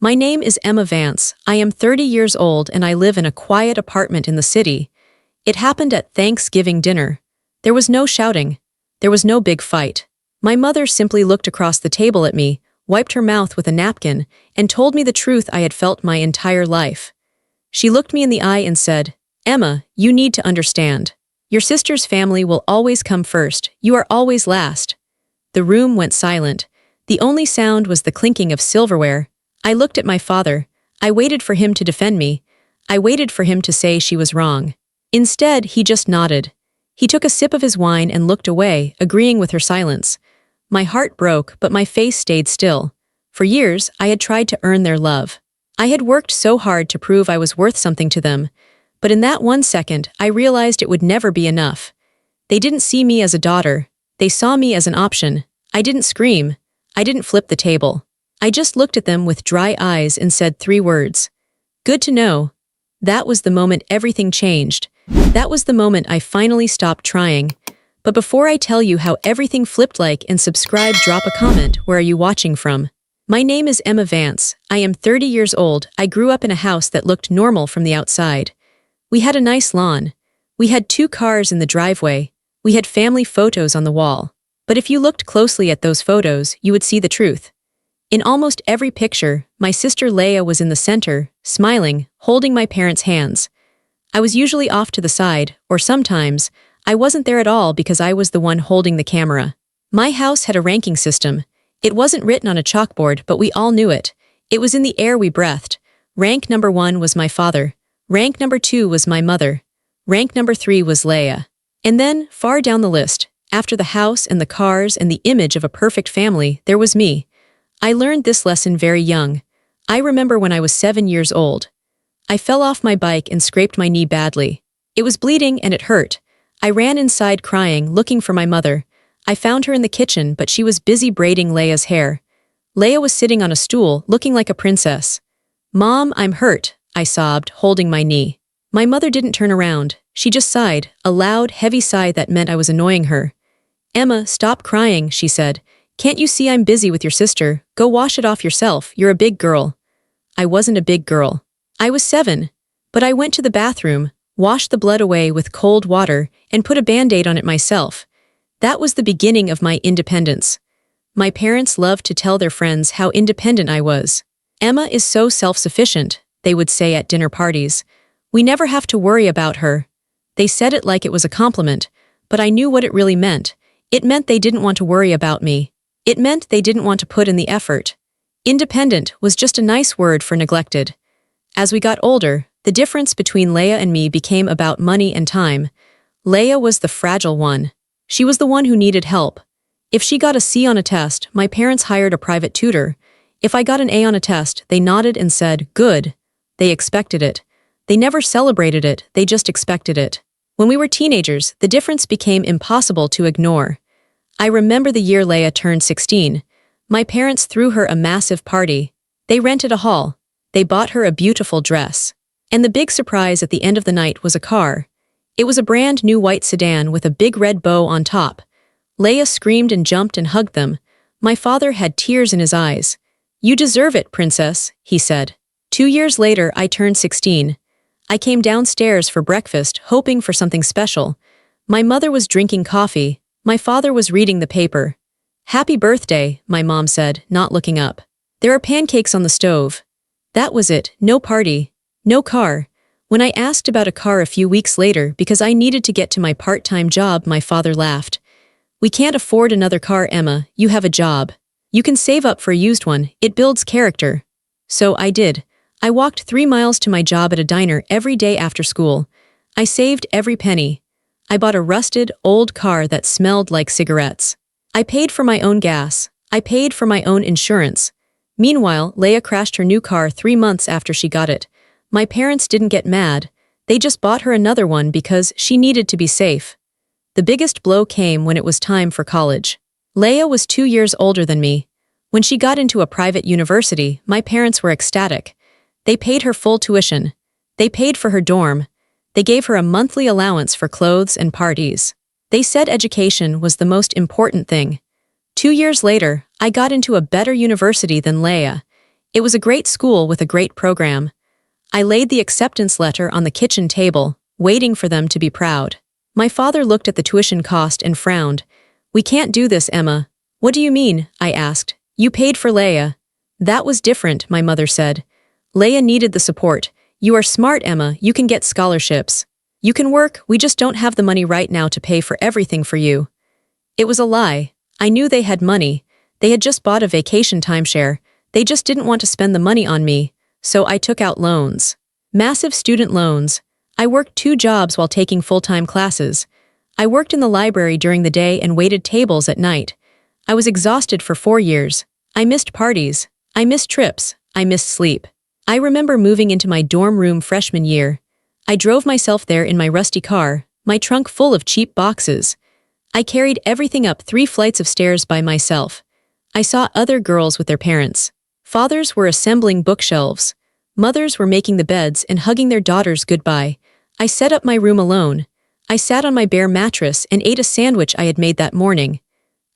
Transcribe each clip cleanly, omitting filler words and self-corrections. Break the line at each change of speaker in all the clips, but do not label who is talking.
My name is Emma Vance. I am 30 years old and I live in a quiet apartment in the city. It happened at Thanksgiving dinner. There was no shouting. There was no big fight. My mother simply looked across the table at me, wiped her mouth with a napkin, and told me the truth I had felt my entire life. She looked me in the eye and said, "Emma, you need to understand. Your sister's family will always come first. You are always last." The room went silent. The only sound was the clinking of silverware. I looked at my father. I waited for him to defend me. I waited for him to say she was wrong. Instead, he just nodded. He took a sip of his wine and looked away, agreeing with her silence. My heart broke, but my face stayed still. For years, I had tried to earn their love. I had worked so hard to prove I was worth something to them. But in that 1 second, I realized it would never be enough. They didn't see me as a daughter. They saw me as an option. I didn't scream. I didn't flip the table. I just looked at them with dry eyes and said 3 words. Good to know. That was the moment everything changed. That was the moment I finally stopped trying. But before I tell you how everything flipped, like and subscribe, drop a comment. Where are you watching from? My name is Emma Vance. I am 30 years old. I grew up in a house that looked normal from the outside. We had a nice lawn. We had 2 cars in the driveway. We had family photos on the wall. But if you looked closely at those photos, you would see the truth. In almost every picture, my sister Laya was in the center, smiling, holding my parents' hands. I was usually off to the side, or sometimes, I wasn't there at all because I was the one holding the camera. My house had a ranking system. It wasn't written on a chalkboard, but we all knew it. It was in the air we breathed. Rank number 1 was my father. Rank number 2 was my mother. Rank number 3 was Laya. And then, far down the list, after the house and the cars and the image of a perfect family, there was me. I learned this lesson very young. I remember when I was 7 years old. I fell off my bike and scraped my knee badly. It was bleeding and it hurt. I ran inside crying, looking for my mother. I found her in the kitchen, but she was busy braiding Laya's hair. Laya was sitting on a stool, looking like a princess. "Mom, I'm hurt," I sobbed, holding my knee. My mother didn't turn around. She just sighed, a loud, heavy sigh that meant I was annoying her. "Emma, stop crying," she said. "Can't you see I'm busy with your sister? Go wash it off yourself. You're a big girl." I wasn't a big girl. I was 7. But I went to the bathroom, washed the blood away with cold water, and put a Band-Aid on it myself. That was the beginning of my independence. My parents loved to tell their friends how independent I was. "Emma is so self-sufficient," they would say at dinner parties. "We never have to worry about her." They said it like it was a compliment, but I knew what it really meant. It meant they didn't want to worry about me. It meant they didn't want to put in the effort. Independent was just a nice word for neglected. As we got older, the difference between Laya and me became about money and time. Laya was the fragile one. She was the one who needed help. If she got a C on a test, my parents hired a private tutor. If I got an A on a test, they nodded and said, "Good." They expected it. They never celebrated it, they just expected it. When we were teenagers, the difference became impossible to ignore. I remember the year Laya turned 16. My parents threw her a massive party. They rented a hall. They bought her a beautiful dress. And the big surprise at the end of the night was a car. It was a brand new white sedan with a big red bow on top. Laya screamed and jumped and hugged them. My father had tears in his eyes. "You deserve it, princess," he said. 2 years later, I turned 16. I came downstairs for breakfast, hoping for something special. My mother was drinking coffee. My father was reading the paper. "Happy birthday," my mom said, not looking up. "There are pancakes on the stove." That was it, no party, no car. When I asked about a car a few weeks later because I needed to get to my part-time job, my father laughed. "We can't afford another car, Emma. You have a job. You can save up for a used one. It builds character." So I did. I walked 3 miles to my job at a diner every day after school. I saved every penny. I bought a rusted, old car that smelled like cigarettes. I paid for my own gas. I paid for my own insurance. Meanwhile, Laya crashed her new car 3 months after she got it. My parents didn't get mad. They just bought her another one because she needed to be safe. The biggest blow came when it was time for college. Laya was 2 years older than me. When she got into a private university, my parents were ecstatic. They paid her full tuition. They paid for her dorm. They gave her a monthly allowance for clothes and parties. They said education was the most important thing. 2 years later, I got into a better university than Laya. It was a great school with a great program. I laid the acceptance letter on the kitchen table, waiting for them to be proud. My father looked at the tuition cost and frowned. "We can't do this, Emma." "What do you mean?" I asked. "You paid for Laya." "That was different," my mother said. "Laya needed the support. You are smart, Emma, you can get scholarships. You can work, we just don't have the money right now to pay for everything for you." It was a lie. I knew they had money. They had just bought a vacation timeshare. They just didn't want to spend the money on me, so I took out loans. Massive student loans. I worked 2 jobs while taking full-time classes. I worked in the library during the day and waited tables at night. I was exhausted for 4 years. I missed parties. I missed trips. I missed sleep. I remember moving into my dorm room freshman year. I drove myself there in my rusty car, my trunk full of cheap boxes. I carried everything up 3 flights of stairs by myself. I saw other girls with their parents. Fathers were assembling bookshelves. Mothers were making the beds and hugging their daughters goodbye. I set up my room alone. I sat on my bare mattress and ate a sandwich I had made that morning.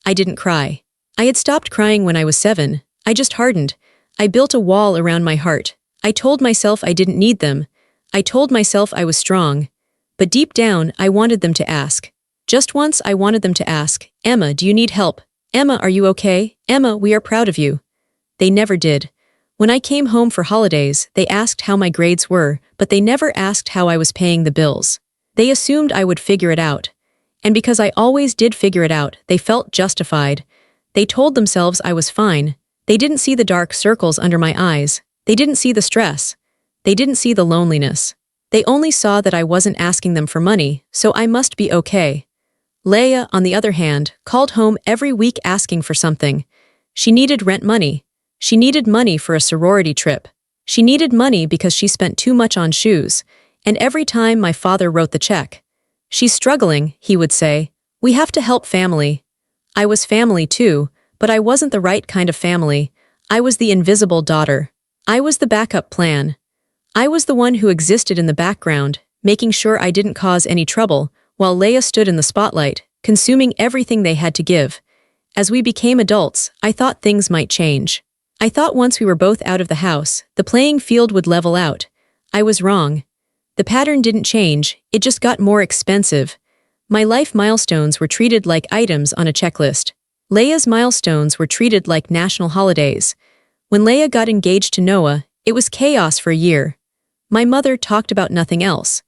I didn't cry. I had stopped crying when I was 7. I just hardened. I built a wall around my heart. I told myself I didn't need them. I told myself I was strong. But deep down, I wanted them to ask. Just once I wanted them to ask, "Emma, do you need help? Emma, are you okay? Emma, we are proud of you." They never did. When I came home for holidays, they asked how my grades were, but they never asked how I was paying the bills. They assumed I would figure it out. And because I always did figure it out, they felt justified. They told themselves I was fine. They didn't see the dark circles under my eyes. They didn't see the stress. They didn't see the loneliness. They only saw that I wasn't asking them for money, so I must be okay. Laya, on the other hand, called home every week asking for something. She needed rent money. She needed money for a sorority trip. She needed money because she spent too much on shoes. And every time my father wrote the check, "She's struggling," he would say. "We have to help family." I was family too, but I wasn't the right kind of family. I was the invisible daughter. I was the backup plan. I was the one who existed in the background, making sure I didn't cause any trouble, while Laya stood in the spotlight, consuming everything they had to give. As we became adults, I thought things might change. I thought once we were both out of the house, the playing field would level out. I was wrong. The pattern didn't change, it just got more expensive. My life milestones were treated like items on a checklist. Laya's milestones were treated like national holidays. When Laya got engaged to Noah, it was chaos for a year. My mother talked about nothing else.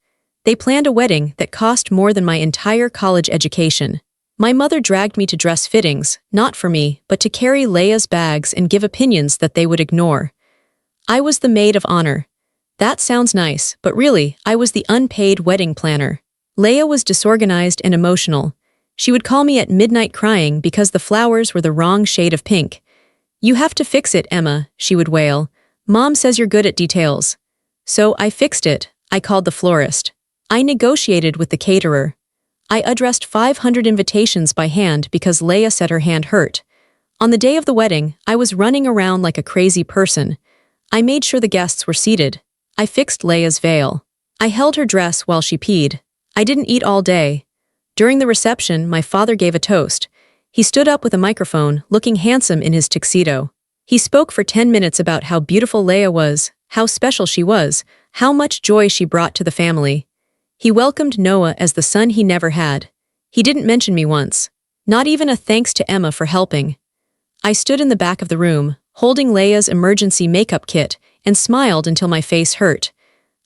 They planned a wedding that cost more than my entire college education. My mother dragged me to dress fittings, not for me, but to carry Laya's bags and give opinions that they would ignore. I was the maid of honor. That sounds nice, but really, I was the unpaid wedding planner. Laya was disorganized and emotional. She would call me at midnight crying because the flowers were the wrong shade of pink. "You have to fix it, Emma," she would wail. "Mom says you're good at details." So I fixed it. I called the florist. I negotiated with the caterer. I addressed 500 invitations by hand because Laya said her hand hurt. On the day of the wedding, I was running around like a crazy person. I made sure the guests were seated. I fixed Laya's veil. I held her dress while she peed. I didn't eat all day. During the reception, my father gave a toast. He stood up with a microphone, looking handsome in his tuxedo. He spoke for 10 minutes about how beautiful Laya was, how special she was, how much joy she brought to the family. He welcomed Noah as the son he never had. He didn't mention me once. Not even a thanks to Emma for helping. I stood in the back of the room, holding Laya's emergency makeup kit, and smiled until my face hurt.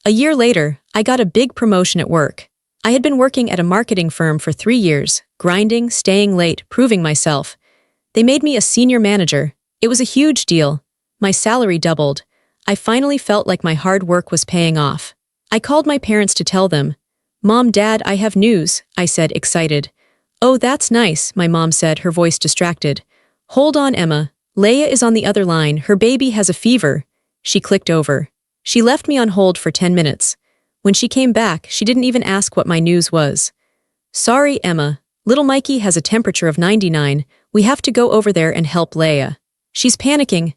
A year later, I got a big promotion at work. I had been working at a marketing firm for 3 years, grinding, staying late, proving myself. They made me a senior manager. It was a huge deal. My salary doubled. I finally felt like my hard work was paying off. I called my parents to tell them. "Mom, Dad, I have news," I said, excited. "Oh, that's nice," my mom said, her voice distracted. "Hold on, Emma. Laya is on the other line. Her baby has a fever." She clicked over. She left me on hold for 10 minutes. When she came back, she didn't even ask what my news was. "Sorry, Emma. Little Mikey has a temperature of 99. We have to go over there and help Laya. She's panicking."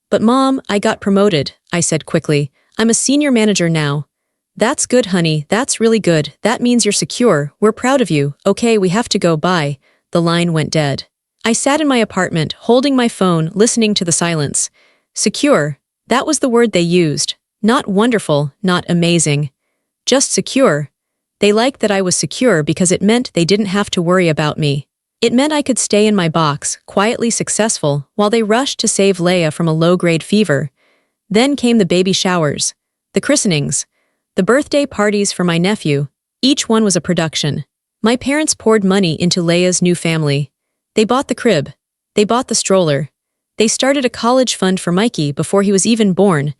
"But Mom, I got promoted," I said quickly. "I'm a senior manager now." "That's good, honey. That's really good. That means you're secure. We're proud of you. Okay, we have to go. Bye." The line went dead. I sat in my apartment, holding my phone, listening to the silence. Secure? That was the word they used. Not wonderful, not amazing. Just secure. They liked that I was secure because it meant they didn't have to worry about me. It meant I could stay in my box, quietly successful, while they rushed to save Laya from a low-grade fever. Then came the baby showers, the christenings, the birthday parties for my nephew. Each one was a production. My parents poured money into Laya's new family. They bought the crib. They bought the stroller. They started a college fund for Mikey before he was even born.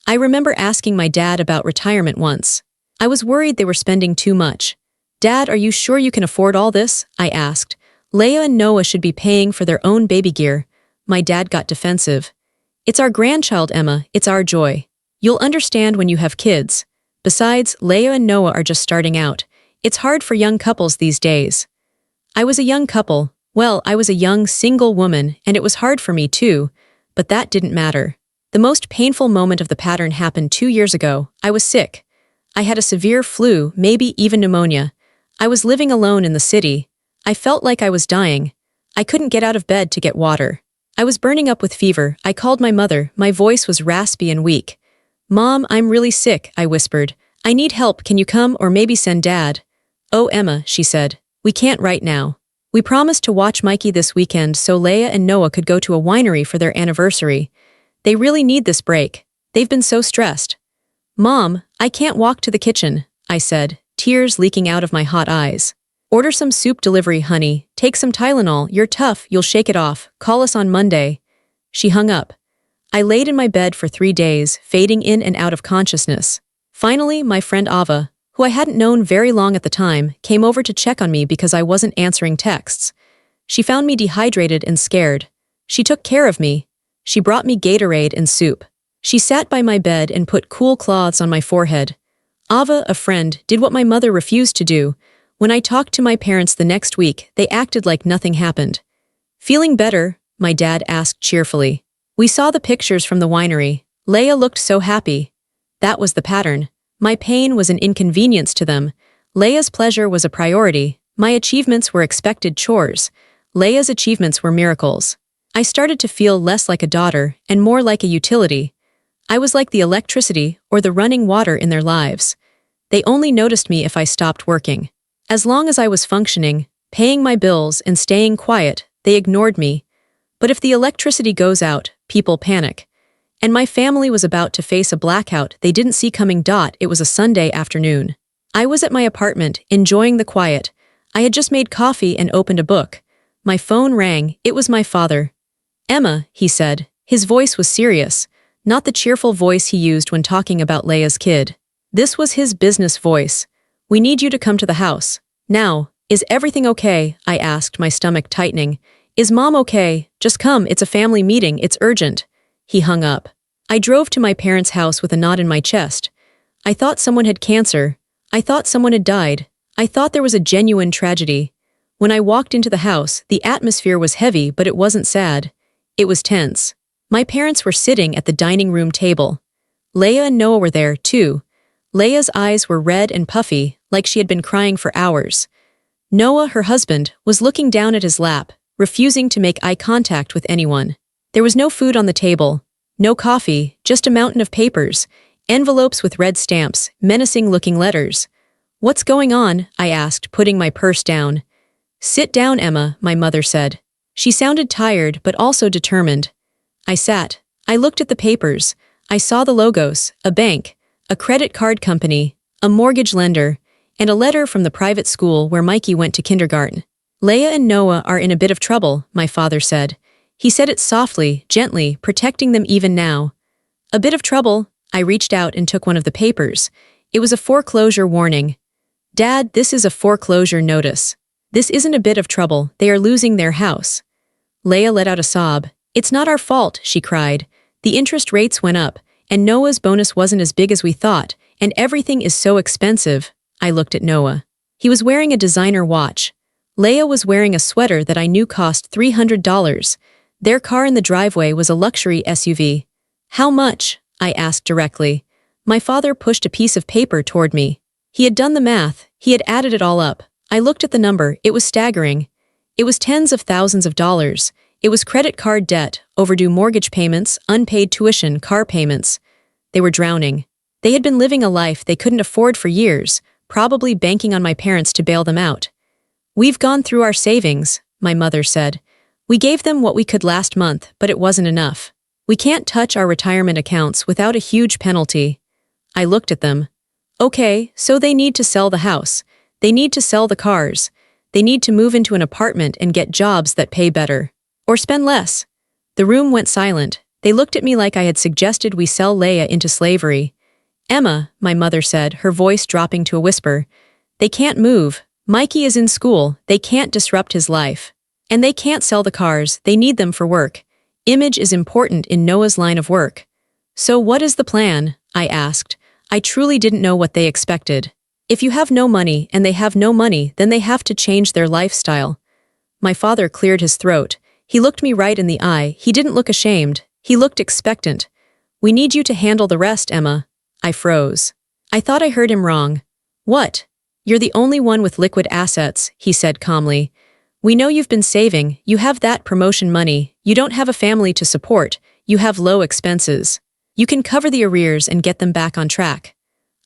I remember asking my dad about retirement once. I was worried they were spending too much. "Dad, are you sure you can afford all this?" I asked. "Laya and Noah should be paying for their own baby gear." My dad got defensive. "It's our grandchild, Emma. It's our joy. You'll understand when you have kids. Besides, Laya and Noah are just starting out. It's hard for young couples these days." I was a young couple. Well, I was a young, single woman, and it was hard for me too, but that didn't matter. The most painful moment of the pattern happened 2 years ago. I was sick. I had a severe flu, maybe even pneumonia. I was living alone in the city. I felt like I was dying. I couldn't get out of bed to get water. I was burning up with fever. I called my mother. My voice was raspy and weak. "Mom, I'm really sick," I whispered. "I need help. Can you come or maybe send Dad?" "Oh, Emma," she said. "We can't right now. We promised to watch Mikey this weekend so Laya and Noah could go to a winery for their anniversary. They really need this break. They've been so stressed." "Mom, I can't walk to the kitchen," I said, tears leaking out of my hot eyes. "Order some soup delivery, honey. Take some Tylenol. You're tough. You'll shake it off. Call us on Monday." She hung up. I laid in my bed for 3 days, fading in and out of consciousness. Finally, my friend Ava, who I hadn't known very long at the time, came over to check on me because I wasn't answering texts. She found me dehydrated and scared. She took care of me. She brought me Gatorade and soup. She sat by my bed and put cool cloths on my forehead. Ava, a friend, did what my mother refused to do. When I talked to my parents the next week, they acted like nothing happened. "Feeling better?" my dad asked cheerfully. We saw the pictures from the winery. Laya looked so happy. That was the pattern. My pain was an inconvenience to them. Laya's pleasure was a priority. My achievements were expected chores. Laya's achievements were miracles. I started to feel less like a daughter and more like a utility. I was like the electricity or the running water in their lives. They only noticed me if I stopped working. As long as I was functioning, paying my bills and staying quiet, they ignored me. But if the electricity goes out, people panic. And my family was about to face a blackout they didn't see coming. It was a Sunday afternoon. I was at my apartment, enjoying the quiet. I had just made coffee and opened a book. My phone rang. It was my father. "Emma," he said. His voice was serious, not the cheerful voice he used when talking about Laya's kid. This was his business voice. "We need you to come to the house. Now, is everything okay?" I asked, my stomach tightening. "Is Mom okay? Just come, it's a family meeting, it's urgent." He hung up. I drove to my parents' house with a knot in my chest. I thought someone had cancer. I thought someone had died. I thought there was a genuine tragedy. When I walked into the house, the atmosphere was heavy, but it wasn't sad. It was tense. My parents were sitting at the dining room table. Laya and Noah were there, too. Laya's eyes were red and puffy, like she had been crying for hours. Noah, her husband, was looking down at his lap, refusing to make eye contact with anyone. There was no food on the table, no coffee, just a mountain of papers, envelopes with red stamps, menacing-looking letters. "What's going on?" I asked, putting my purse down. "Sit down, Emma," my mother said. She sounded tired, but also determined. I sat. I looked at the papers. I saw the logos, a bank, a credit card company, a mortgage lender, and a letter from the private school where Mikey went to kindergarten. "Laya and Noah are in a bit of trouble," my father said. He said it softly, gently, protecting them even now. "A bit of trouble?" I reached out and took one of the papers. It was a foreclosure warning. "Dad, this is a foreclosure notice. This isn't a bit of trouble, they are losing their house." Laya let out a sob. "It's not our fault," she cried. "The interest rates went up, and Noah's bonus wasn't as big as we thought, and everything is so expensive." I looked at Noah. He was wearing a designer watch. Laya was wearing a sweater that I knew cost $300. Their car in the driveway was a luxury SUV. "How much?" I asked directly. My father pushed a piece of paper toward me. He had done the math. He had added it all up. I looked at the number. It was staggering. It was tens of thousands of dollars. It was credit card debt, overdue mortgage payments, unpaid tuition, car payments. They were drowning. They had been living a life they couldn't afford for years, probably banking on my parents to bail them out. "We've gone through our savings," my mother said. "We gave them what we could last month, but it wasn't enough. We can't touch our retirement accounts without a huge penalty." I looked at them. Okay, so they need to sell the house. They need to sell the cars. They need to move into an apartment and get jobs that pay better. Or spend less. The room went silent. They looked at me like I had suggested we sell Laya into slavery. "Emma," my mother said, her voice dropping to a whisper, "they can't move. Mikey is in school. They can't disrupt his life. And they can't sell the cars. They need them for work. Image is important in Noah's line of work." "So what is the plan?" I asked. I truly didn't know what they expected. If you have no money and they have no money, then they have to change their lifestyle. My father cleared his throat. He looked me right in the eye. He didn't look ashamed. He looked expectant. "We need you to handle the rest, Emma." I froze. I thought I heard him wrong. "What?" "You're the only one with liquid assets," he said calmly. "We know you've been saving. You have that promotion money. You don't have a family to support. You have low expenses. You can cover the arrears and get them back on track."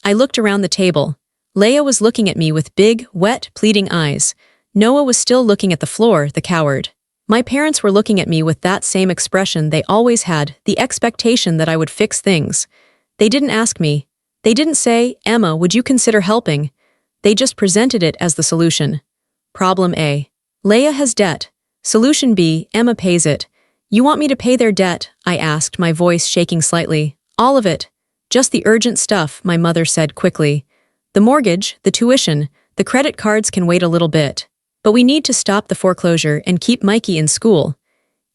I looked around the table. Laya was looking at me with big, wet, pleading eyes. Noah was still looking at the floor, the coward. My parents were looking at me with that same expression they always had, the expectation that I would fix things. They didn't ask me. They didn't say, "Emma, would you consider helping?" They just presented it as the solution. Problem A. Laya has debt. Solution B. Emma pays it. "You want me to pay their debt?" I asked, my voice shaking slightly. "All of it." "Just the urgent stuff," my mother said quickly. "The mortgage, the tuition, the credit cards can wait a little bit. But we need to stop the foreclosure and keep Mikey in school."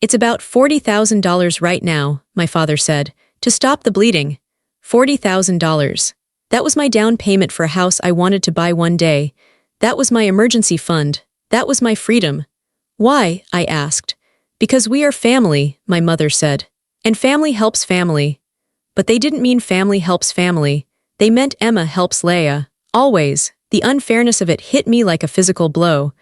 "It's about $40,000 right now," my father said, "to stop the bleeding." $40,000. That was my down payment for a house I wanted to buy one day. That was my emergency fund. That was my freedom. "Why?" I asked. "Because we are family," my mother said. "And family helps family." But they didn't mean family helps family. They meant Emma helps Laya. Always. The unfairness of it hit me like a physical blow.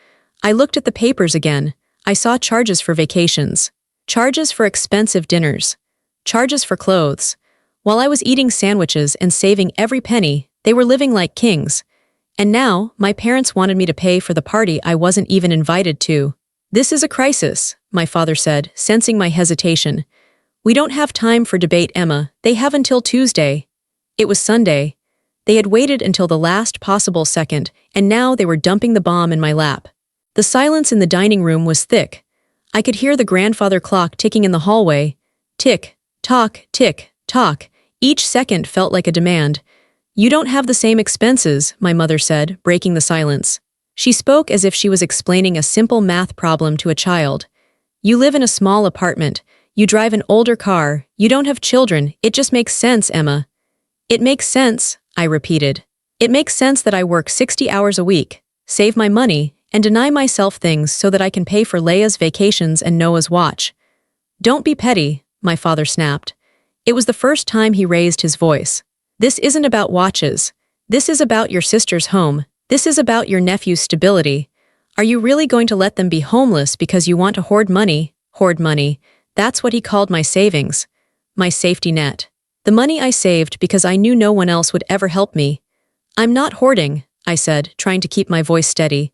I looked at the papers again. I saw charges for vacations. Charges for expensive dinners. Charges for clothes. While I was eating sandwiches and saving every penny, they were living like kings. And now, my parents wanted me to pay for the party I wasn't even invited to. "This is a crisis," my father said, sensing my hesitation. "We don't have time for debate, Emma. They have until Tuesday." It was Sunday. They had waited until the last possible second, and now they were dumping the bomb in my lap. The silence in the dining room was thick. I could hear the grandfather clock ticking in the hallway. Tick, tock, tick, tock. Each second felt like a demand. "You don't have the same expenses," my mother said, breaking the silence. She spoke as if she was explaining a simple math problem to a child. "You live in a small apartment. You drive an older car. You don't have children. It just makes sense, Emma." "It makes sense," I repeated. "It makes sense that I work 60 hours a week, save my money, and deny myself things so that I can pay for Laya's vacations and Noah's watch." "Don't be petty," my father snapped. It was the first time he raised his voice. "This isn't about watches. This is about your sister's home. This is about your nephew's stability. Are you really going to let them be homeless because you want to hoard money?" Hoard money. That's what he called my savings. My safety net. The money I saved because I knew no one else would ever help me. "I'm not hoarding," I said, trying to keep my voice steady.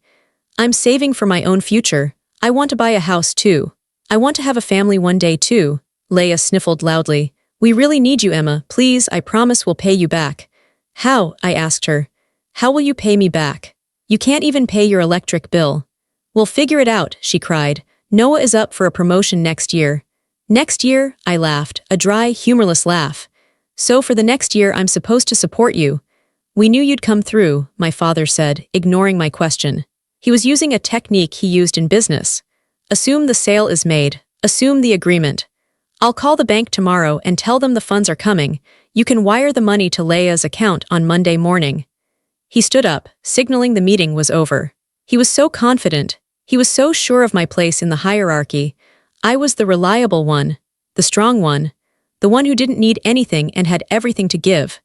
"I'm saving for my own future. I want to buy a house too. I want to have a family one day too." Laya sniffled loudly. "We really need you, Emma. Please, I promise we'll pay you back." "How?" I asked her. "How will you pay me back? You can't even pay your electric bill." "We'll figure it out," she cried. "Noah is up for a promotion next year." "Next year?" I laughed, a dry, humorless laugh. "So for the next year I'm supposed to support you." "We knew you'd come through," my father said, ignoring my question. He was using a technique he used in business. "Assume the sale is made. Assume the agreement. I'll call the bank tomorrow and tell them the funds are coming. You can wire the money to Laya's account on Monday morning." He stood up, signaling the meeting was over. He was so confident. He was so sure of my place in the hierarchy. I was the reliable one, the strong one, the one who didn't need anything and had everything to give.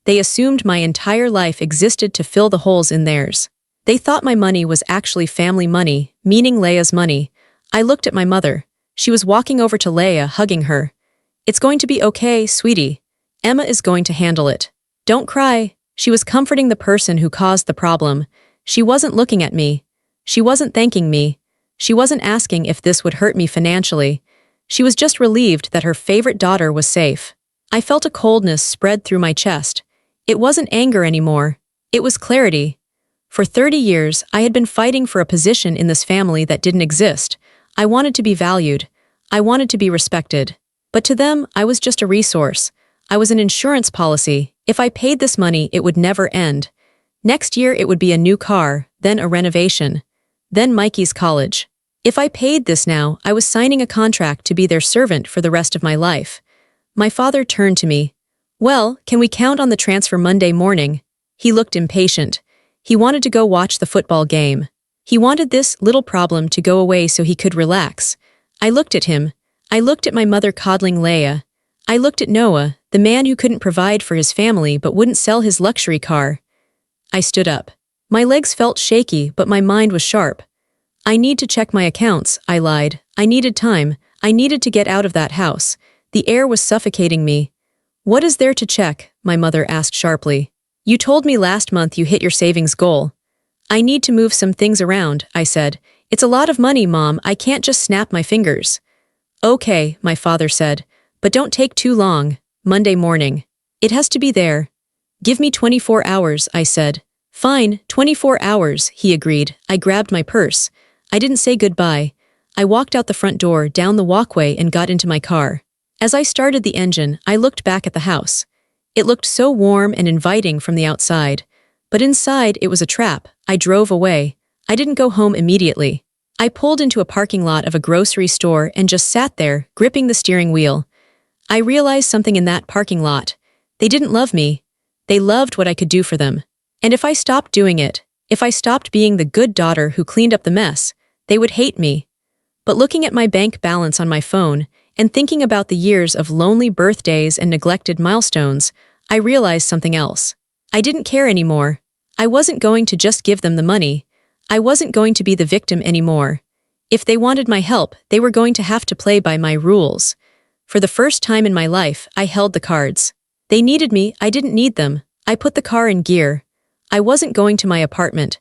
They assumed my entire life existed to fill the holes in theirs. They thought my money was actually family money, meaning Laya's money. I looked at my mother. She was walking over to Laya, hugging her. "It's going to be okay, sweetie. Emma is going to handle it. Don't cry." She was comforting the person who caused the problem. She wasn't looking at me. She wasn't thanking me. She wasn't asking if this would hurt me financially. She was just relieved that her favorite daughter was safe. I felt a coldness spread through my chest. It wasn't anger anymore. It was clarity. For 30 years, I had been fighting for a position in this family that didn't exist. I wanted to be valued. I wanted to be respected. But to them, I was just a resource. I was an insurance policy. If I paid this money, it would never end. Next year, it would be a new car, then a renovation, then Mikey's college. If I paid this now, I was signing a contract to be their servant for the rest of my life. My father turned to me. "Well, can we count on the transfer Monday morning?" He looked impatient. He wanted to go watch the football game. He wanted this little problem to go away so he could relax. I looked at him. I looked at my mother coddling Laya. I looked at Noah, the man who couldn't provide for his family but wouldn't sell his luxury car. I stood up. My legs felt shaky, but my mind was sharp. "I need to check my accounts," I lied. I needed time. I needed to get out of that house. The air was suffocating me. "What is there to check?" my mother asked sharply. "You told me last month you hit your savings goal." "I need to move some things around," I said. "It's a lot of money, Mom. I can't just snap my fingers." "Okay," my father said, "but don't take too long. Monday morning. It has to be there." "Give me 24 hours, I said. "Fine, 24 hours, he agreed. I grabbed my purse. I didn't say goodbye. I walked out the front door, down the walkway, and got into my car. As I started the engine, I looked back at the house. It looked so warm and inviting from the outside. But inside, it was a trap. I drove away. I didn't go home immediately. I pulled into a parking lot of a grocery store and just sat there, gripping the steering wheel. I realized something in that parking lot. They didn't love me. They loved what I could do for them. And if I stopped doing it, if I stopped being the good daughter who cleaned up the mess, they would hate me. But looking at my bank balance on my phone and thinking about the years of lonely birthdays and neglected milestones, I realized something else. I didn't care anymore. I wasn't going to just give them the money. I wasn't going to be the victim anymore. If they wanted my help, they were going to have to play by my rules. For the first time in my life, I held the cards. They needed me, I didn't need them. I put the car in gear. I wasn't going to my apartment.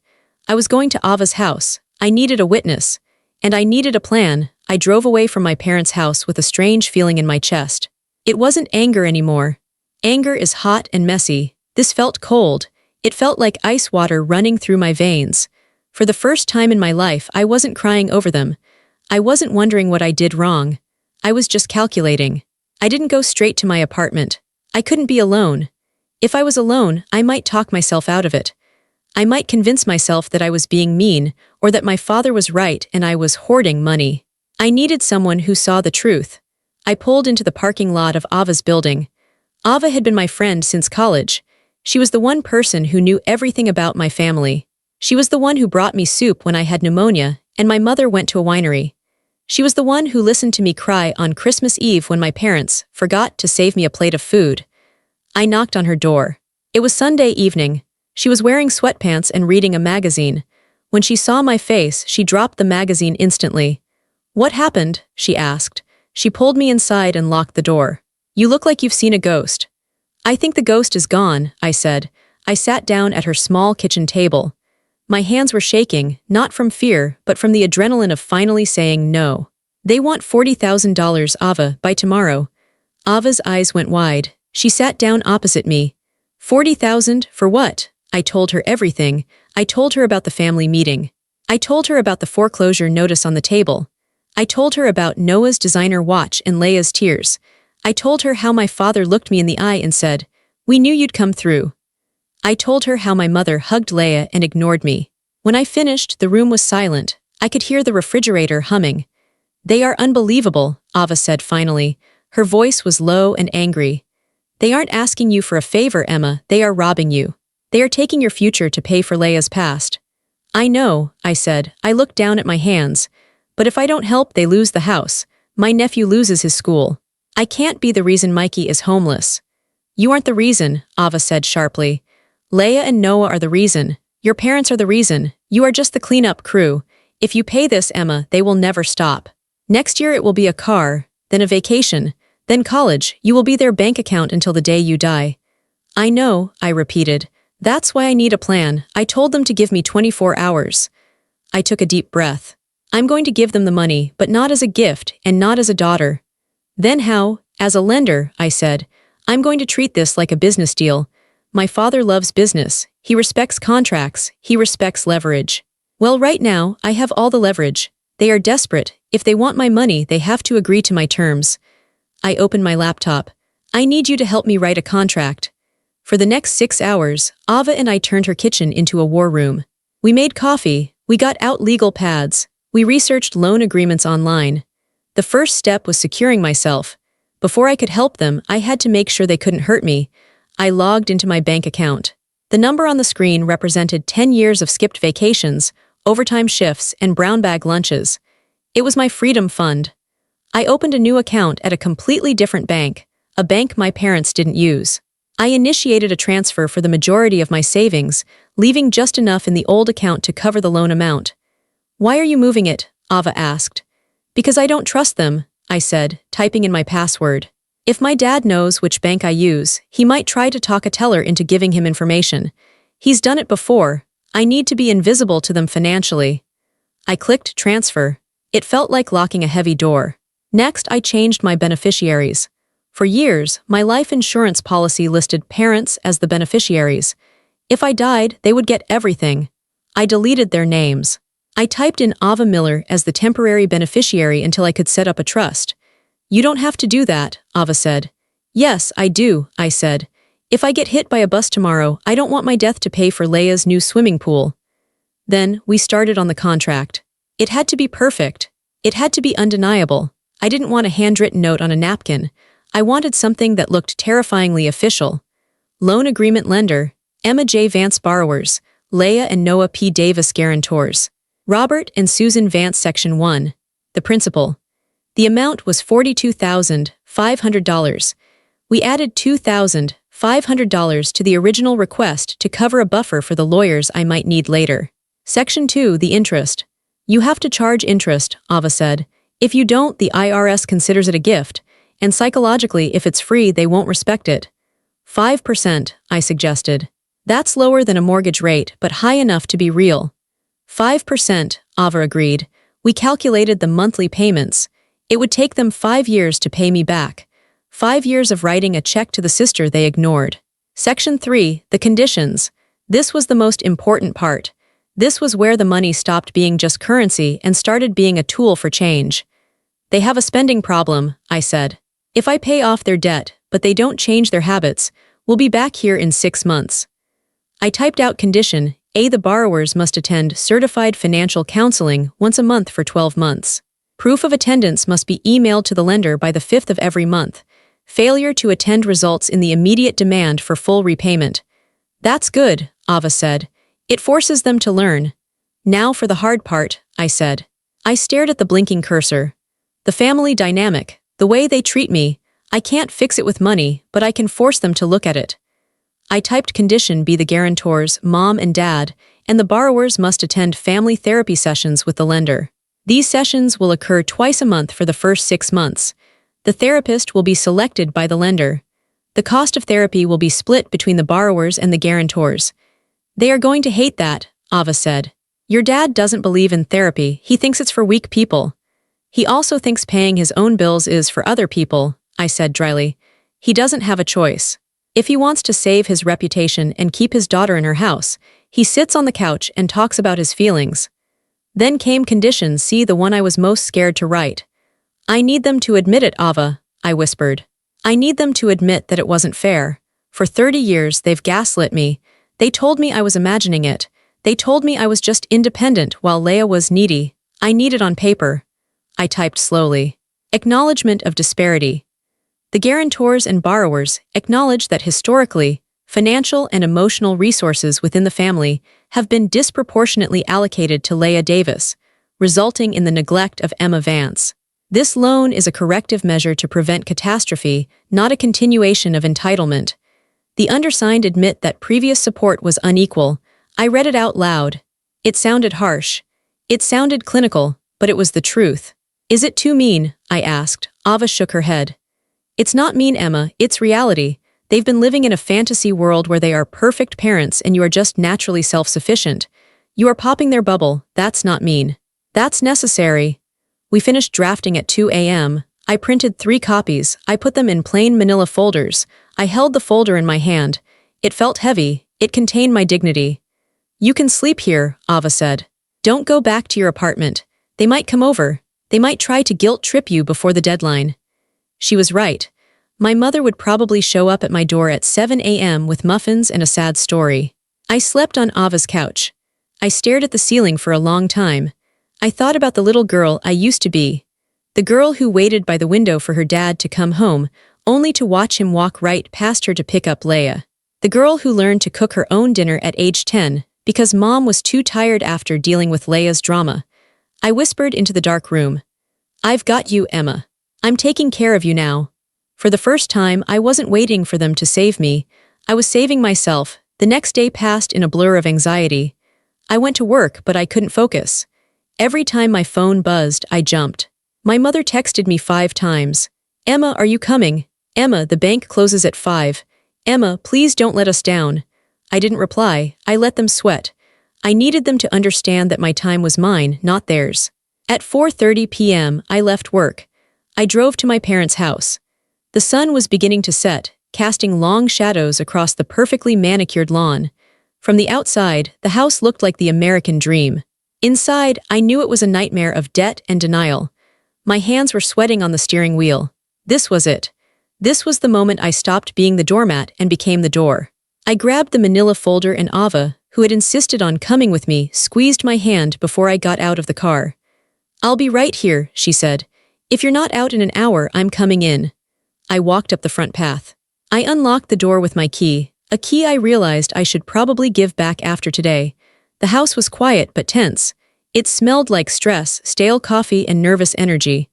I was going to Ava's house. I needed a witness. And I needed a plan. I drove away from my parents' house with a strange feeling in my chest. It wasn't anger anymore. Anger is hot and messy. This felt cold. It felt like ice water running through my veins. For the first time in my life, I wasn't crying over them. I wasn't wondering what I did wrong. I was just calculating. I didn't go straight to my apartment. I couldn't be alone. If I was alone, I might talk myself out of it. I might convince myself that I was being mean, or that my father was right and I was hoarding money. I needed someone who saw the truth. I pulled into the parking lot of Ava's building. Ava had been my friend since college. She was the one person who knew everything about my family. She was the one who brought me soup when I had pneumonia, and my mother went to a winery. She was the one who listened to me cry on Christmas Eve when my parents forgot to save me a plate of food. I knocked on her door. It was Sunday evening. She was wearing sweatpants and reading a magazine. When she saw my face, she dropped the magazine instantly. "What happened?" she asked. She pulled me inside and locked the door. "You look like you've seen a ghost." "I think the ghost is gone," I said. I sat down at her small kitchen table. My hands were shaking, not from fear, but from the adrenaline of finally saying no. "They want $40,000, Ava, by tomorrow." Ava's eyes went wide. She sat down opposite me. "40,000 for what?" I told her everything. I told her about the family meeting. I told her about the foreclosure notice on the table. I told her about Noah's designer watch and Laya's tears. I told her how my father looked me in the eye and said, "We knew you'd come through." I told her how my mother hugged Laya and ignored me. When I finished, the room was silent. I could hear the refrigerator humming. "They are unbelievable," Ava said finally. Her voice was low and angry. "They aren't asking you for a favor, Emma. They are robbing you. They are taking your future to pay for Laya's past." "I know," I said. I looked down at my hands. "But if I don't help, they lose the house. My nephew loses his school. I can't be the reason Mikey is homeless." "You aren't the reason," Ava said sharply. "Laya and Noah are the reason. Your parents are the reason. You are just the cleanup crew. If you pay this, Emma, they will never stop." Next year it will be a car, then a vacation, then college. You will be their bank account until the day you die. I know, I repeated. That's why I need a plan. I told them to give me 24 hours. I took a deep breath. I'm going to give them the money, but not as a gift and not as a daughter. Then how? As a lender, I said. I'm going to treat this like a business deal. My father loves business. He respects contracts. He respects leverage. Well, right now, I have all the leverage. They are desperate. If they want my money, they have to agree to my terms. I opened my laptop. I need you to help me write a contract. For the next 6 hours, Ava and I turned her kitchen into a war room. We made coffee. We got out legal pads. We researched loan agreements online. The first step was securing myself. Before I could help them, I had to make sure they couldn't hurt me. I logged into my bank account. The number on the screen represented 10 years of skipped vacations, overtime shifts, and brown bag lunches. It was my freedom fund. I opened a new account at a completely different bank, a bank my parents didn't use. I initiated a transfer for the majority of my savings, leaving just enough in the old account to cover the loan amount. Why are you moving it? Ava asked. Because I don't trust them, I said, typing in my password. If my dad knows which bank I use, he might try to talk a teller into giving him information. He's done it before. I need to be invisible to them financially. I clicked transfer. It felt like locking a heavy door. Next, I changed my beneficiaries. For years, my life insurance policy listed parents as the beneficiaries. If I died, they would get everything. I deleted their names. I typed in Ava Miller as the temporary beneficiary until I could set up a trust. You don't have to do that, Ava said. Yes, I do, I said. If I get hit by a bus tomorrow, I don't want my death to pay for Laya's new swimming pool. Then, we started on the contract. It had to be perfect. It had to be undeniable. I didn't want a handwritten note on a napkin. I wanted something that looked terrifyingly official. Loan agreement lender, Emma J. Vance borrowers, Laya and Noah P. Davis guarantors. Robert and Susan Vance Section 1. The principal. The amount was $42,500. We added $2,500 to the original request to cover a buffer for the lawyers I might need later. Section 2. The interest. You have to charge interest, Ava said. If you don't, the IRS considers it a gift, and psychologically, if it's free, they won't respect it. 5%, I suggested. That's lower than a mortgage rate, but high enough to be real. 5%, Ava agreed. We calculated the monthly payments. It would take them 5 years to pay me back. 5 years of writing a check to the sister they ignored. Section 3, the conditions. This was the most important part. This was where the money stopped being just currency and started being a tool for change. They have a spending problem, I said. If I pay off their debt, but they don't change their habits, we'll be back here in 6 months. I typed out condition, A. The borrowers must attend certified financial counseling once a month for 12 months. Proof of attendance must be emailed to the lender by the 5th of every month. Failure to attend results in the immediate demand for full repayment. That's good, Ava said. It forces them to learn. Now for the hard part, I said. I stared at the blinking cursor. The family dynamic, the way they treat me. I can't fix it with money, but I can force them to look at it. I typed condition B. The guarantors, mom and dad, and the borrowers must attend family therapy sessions with the lender. These sessions will occur twice a month for the first 6 months. The therapist will be selected by the lender. The cost of therapy will be split between the borrowers and the guarantors. They are going to hate that, Ava said. Your dad doesn't believe in therapy. He thinks it's for weak people. He also thinks paying his own bills is for other people, I said dryly. He doesn't have a choice. If he wants to save his reputation and keep his daughter in her house, he sits on the couch and talks about his feelings. Then came condition C, the one I was most scared to write. I need them to admit it, Ava, I whispered. I need them to admit that it wasn't fair. For 30 years, they've gaslit me. They told me I was imagining it. They told me I was just independent while Laya was needy. I need it on paper. I typed slowly. Acknowledgement of disparity. The guarantors and borrowers acknowledge that historically, financial and emotional resources within the family have been disproportionately allocated to Laya Davis, resulting in the neglect of Emma Vance. This loan is a corrective measure to prevent catastrophe, not a continuation of entitlement. The undersigned admit that previous support was unequal. I read it out loud. It sounded harsh. It sounded clinical, but it was the truth. Is it too mean? I asked. Ava shook her head. It's not mean, Emma, it's reality. They've been living in a fantasy world where they are perfect parents and you are just naturally self-sufficient. You are popping their bubble, that's not mean. That's necessary. We finished drafting at 2 a.m. I printed 3 copies, I put them in plain manila folders. I held the folder in my hand. It felt heavy, it contained my dignity. You can sleep here, Ava said. Don't go back to your apartment. They might come over. They might try to guilt-trip you before the deadline. She was right. My mother would probably show up at my door at 7 a.m. with muffins and a sad story. I slept on Ava's couch. I stared at the ceiling for a long time. I thought about the little girl I used to be. The girl who waited by the window for her dad to come home, only to watch him walk right past her to pick up Laya. The girl who learned to cook her own dinner at age 10 because mom was too tired after dealing with Laya's drama. I whispered into the dark room. I've got you, Emma. I'm taking care of you now. For the first time, I wasn't waiting for them to save me. I was saving myself. The next day passed in a blur of anxiety. I went to work, but I couldn't focus. Every time my phone buzzed, I jumped. My mother texted me 5 times. Emma, are you coming? Emma, the bank closes at 5. Emma, please don't let us down. I didn't reply. I let them sweat. I needed them to understand that my time was mine, not theirs. At 4:30 p.m., I left work. I drove to my parents' house. The sun was beginning to set, casting long shadows across the perfectly manicured lawn. From the outside, the house looked like the American dream. Inside, I knew it was a nightmare of debt and denial. My hands were sweating on the steering wheel. This was it. This was the moment I stopped being the doormat and became the door. I grabbed the manila folder and Ava, who had insisted on coming with me, squeezed my hand before I got out of the car. I'll be right here, she said. If you're not out in an hour, I'm coming in. I walked up the front path. I unlocked the door with my key, a key I realized I should probably give back after today. The house was quiet but tense. It smelled like stress, stale coffee, and nervous energy.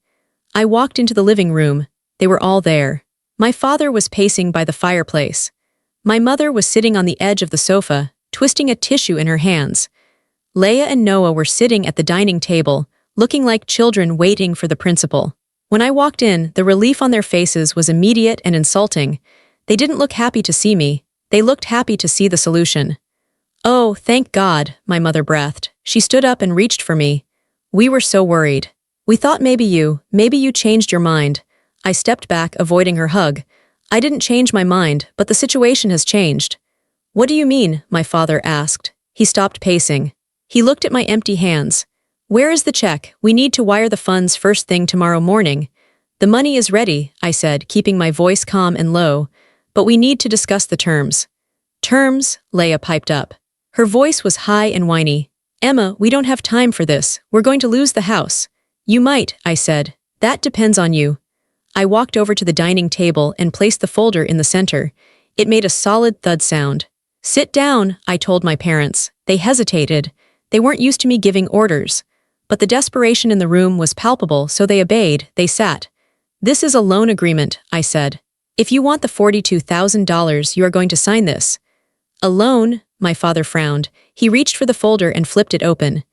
I walked into the living room. They were all there. My father was pacing by the fireplace. My mother was sitting on the edge of the sofa, twisting a tissue in her hands. Laya and Noah were sitting at the dining table, looking like children waiting for the principal. When I walked in, the relief on their faces was immediate and insulting. They didn't look happy to see me. They looked happy to see the solution. Oh, thank God, my mother breathed. She stood up and reached for me. We were so worried. We thought maybe you changed your mind. I stepped back, avoiding her hug. I didn't change my mind, but the situation has changed. What do you mean? My father asked. He stopped pacing. He looked at my empty hands. Where is the check? We need to wire the funds first thing tomorrow morning. The money is ready, I said, keeping my voice calm and low. But we need to discuss the terms. Terms? Laya piped up. Her voice was high and whiny. Emma, we don't have time for this. We're going to lose the house. You might, I said. That depends on you. I walked over to the dining table and placed the folder in the center. It made a solid thud sound. Sit down, I told my parents. They hesitated. They weren't used to me giving orders. But the desperation in the room was palpable, so they obeyed. They sat. This is a loan agreement, I said. If you want the $42,000, you are going to sign this. A loan? My father frowned. He reached for the folder and flipped it open.